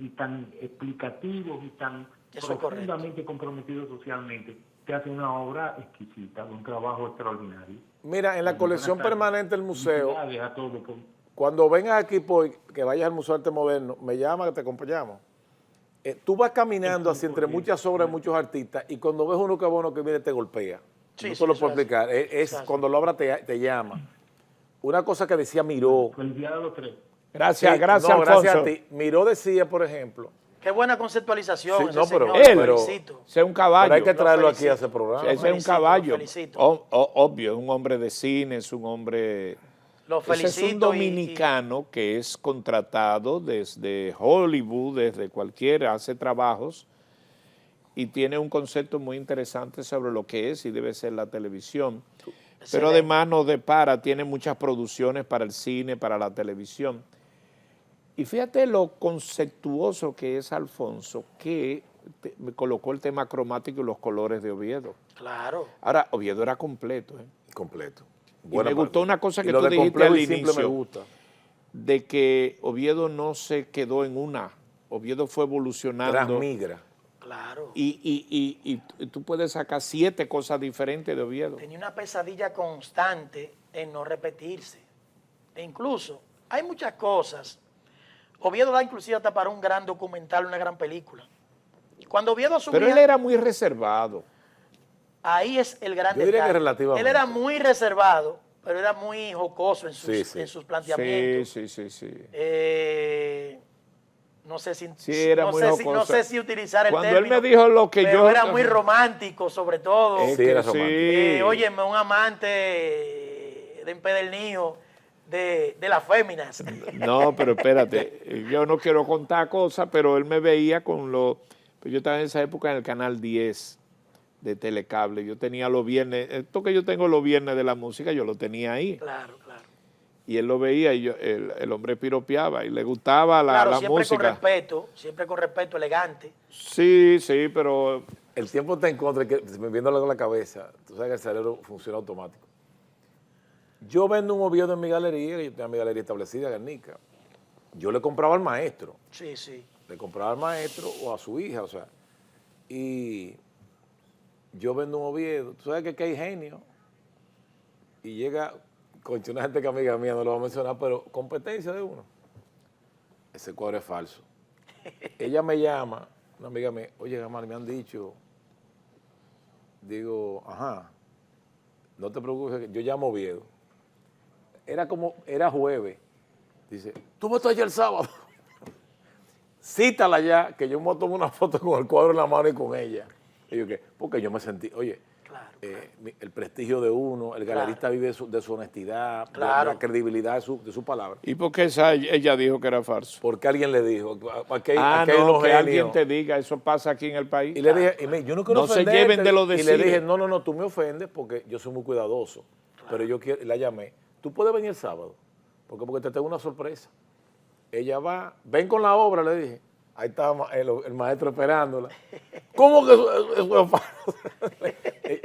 tan explicativos y tan Eso es profundamente comprometidos socialmente, te hace una obra exquisita, un trabajo extraordinario. Mira, en la colección permanente del museo, Felicidades a todos por- cuando vengas aquí, que vayas al Museo de Arte Moderno, me llama que te acompañamos. Tú vas caminando así entre muchas obras de muchos artistas y cuando ves uno que bueno que viene te golpea. Sí, No sí, te lo eso puedo es. explicar. Es Eso es. cuando lo abra te llama. Una cosa que decía Miró. Felicidades a los tres. Gracias, Sí, gracias, no, Alfonso. gracias a ti. Miró decía, por ejemplo, Qué buena conceptualización. Sí, ese no, pero- señor, Él, lo felicito. ese es un caballo. pero hay que Lo traerlo aquí felicito. a ese programa. Ese es un felicito, caballo. lo felicito. Obvio, es un hombre de cine, es un hombre... Lo Ese es un felicito. dominicano que es contratado desde Hollywood, desde cualquiera, hace trabajos y tiene un concepto muy interesante sobre lo que es y debe ser la televisión. Pero además no depara, tiene muchas producciones para el cine, para la televisión. Y fíjate lo conceptuoso que es Alfonso, que me colocó el tema cromático y los colores de Oviedo. Claro. Ahora, Oviedo era completo, ¿eh? Completo. Y me gustó una cosa que Y lo tú de dijiste complejo al y simple inicio, me gusta. de que Oviedo no se quedó en una, Oviedo fue evolucionando. Transmigra. Claro. Y tú puedes sacar 7 cosas diferentes de Oviedo. Tenía una pesadilla constante en no repetirse. E incluso, hay muchas cosas. Oviedo da inclusive hasta para un gran documental, una gran película. Cuando Oviedo asumía... Pero él era muy reservado. Ahí es el gran Yo diría detalle. que relativamente. Él era muy reservado, pero era muy jocoso en sus planteamientos. Sí. No sé si, Sí, era no muy sé jocoso. no sé si utilizar el Cuando término. él me dijo lo que pero yo... era muy romántico, sobre todo. Sí, era romántico. Óyeme, un amante de Empedernillo de las féminas. No, pero espérate, yo no quiero contar cosas, pero él me veía con los... Yo estaba en esa época en el canal 10 de Telecable, yo tenía los viernes, esto que yo tengo los viernes de la música, yo lo tenía ahí. Claro, claro. Y él lo veía y el hombre piropeaba y le gustaba la música. Siempre con respeto, elegante. Sí, sí, pero... El tiempo está en contra, que viéndolo con la cabeza, tú sabes que el cerebro funciona automático. Yo vendo un Oviedo en mi galería, yo tengo mi galería establecida, Guernica. Yo le compraba al maestro. Sí, sí. Le compraba al maestro o a su hija, o sea. Y yo vendo un Oviedo, tú sabes que aquí hay genio. Y llega, concha, una gente que amiga mía, no lo voy a mencionar, pero competencia de uno. Ese cuadro es falso. Ella me llama, una amiga mía, oye, Gamal, me han dicho, digo, ajá, no te preocupes, yo llamo Oviedo. Era jueves. Dice, ¿tú me estás allá el sábado? Cítala ya, que yo me tomo una foto con el cuadro en la mano y con ella. Y yo, ¿qué? Porque yo me sentí, oye, el prestigio de uno, el galerista vive de su honestidad, de la credibilidad de su palabra. ¿Y por qué ella dijo que era falso? Porque alguien le dijo. Aquí que alguien te diga, eso pasa aquí en el país. Y le dije, yo no quiero ofenderte. Se lleven de lo de Y le dije, no, tú me ofendes porque yo soy muy cuidadoso. Claro. Pero yo quiero, la llamé, tú puedes venir el sábado, porque te tengo una sorpresa. Ella va, ven con la obra, le dije. Ahí estaba el maestro esperándola. ¿Cómo que eso es falso?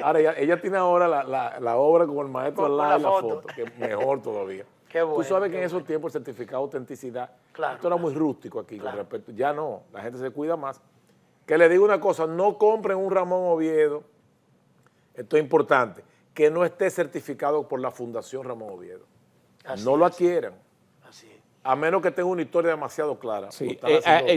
Ahora ella tiene ahora la obra con el maestro al lado y la foto, que es mejor todavía. Qué bueno, tú sabes que en esos tiempos el certificado de autenticidad, esto era muy rústico aquí con respecto. Ya no, la gente se cuida más. Que le digo una cosa, no compren un Ramón Oviedo, esto es importante, que no esté certificado por la Fundación Ramón Oviedo. No lo adquieran. A menos que tenga una historia demasiado clara. Sí.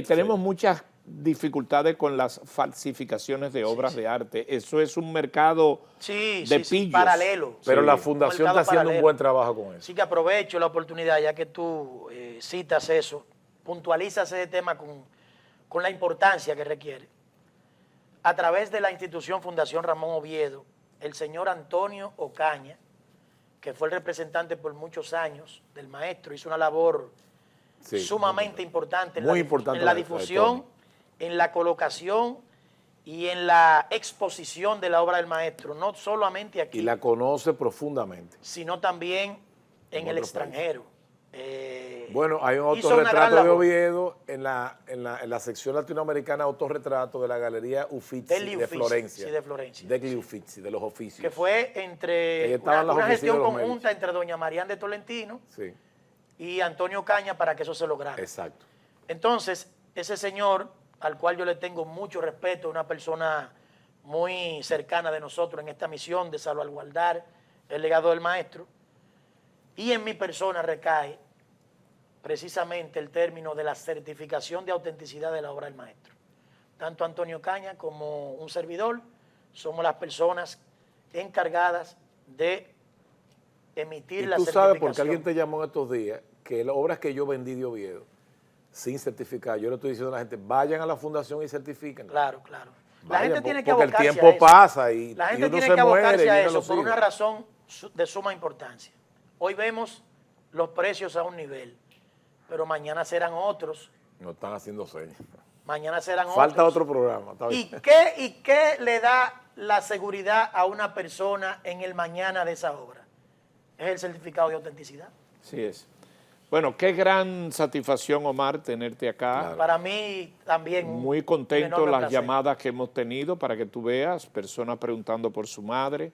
Tenemos muchas dificultades con las falsificaciones de obras de arte. Eso es un mercado de pillos. Paralelo. Pero la Fundación está haciendo un buen trabajo con eso. Sí, que aprovecho la oportunidad, ya que tú citas eso, puntualizas ese tema con la importancia que requiere. A través de la institución Fundación Ramón Oviedo, el señor Antonio Ocaña, que fue el representante por muchos años del maestro, hizo una labor sumamente importante en la difusión, en la colocación y en la exposición de la obra del maestro, no solamente aquí. Y la conoce profundamente. Sino también en el extranjero. Bueno, hay un autorretrato de Oviedo en la sección latinoamericana autorretrato de la Galería Uffizi de Florencia. Sí, de Florencia. De Uffizi, de los oficios. Que fue entre una gestión conjunta entre doña Marian de Tolentino y Antonio Caña para que eso se lograra. Exacto. Entonces, ese señor, al cual yo le tengo mucho respeto, una persona muy cercana de nosotros en esta misión de salvaguardar el legado del maestro, y en mi persona recae precisamente el término de la certificación de autenticidad de la obra del maestro. Tanto Antonio Caña como un servidor somos las personas encargadas de emitir la certificación. ¿Y tú sabes por qué alguien te llamó en estos días que las obras que yo vendí de Oviedo sin certificar, yo le estoy diciendo a la gente, vayan a la fundación y certifiquen? Claro, claro. La gente tiene que abocarse a eso. Porque el tiempo pasa y la gente uno tiene se que abocarse muere a y eso los por hijos. una razón de suma importancia. Hoy vemos los precios a un nivel, pero mañana serán otros. No están haciendo señas. Mañana serán otros. Falta otro programa. ¿Y qué le da la seguridad a una persona en el mañana de esa obra? Es el certificado de autenticidad. Sí es. Bueno, qué gran satisfacción, Omar, tenerte acá. Claro. Para mí también. Muy contento las llamadas que hemos tenido para que tú veas, personas preguntando por su madre.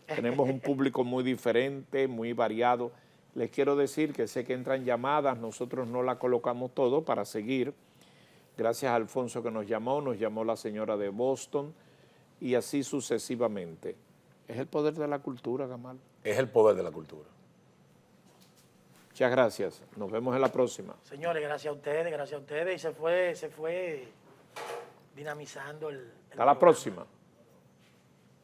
Tenemos un público muy diferente, muy variado. Les quiero decir que sé que entran llamadas, nosotros no la colocamos todo para seguir. Gracias a Alfonso que nos llamó la señora de Boston y así sucesivamente. Es el poder de la cultura, Gamal. Es el poder de la cultura. Muchas gracias. Nos vemos en la próxima. Señores, gracias a ustedes. Y se fue dinamizando el Hasta la próxima.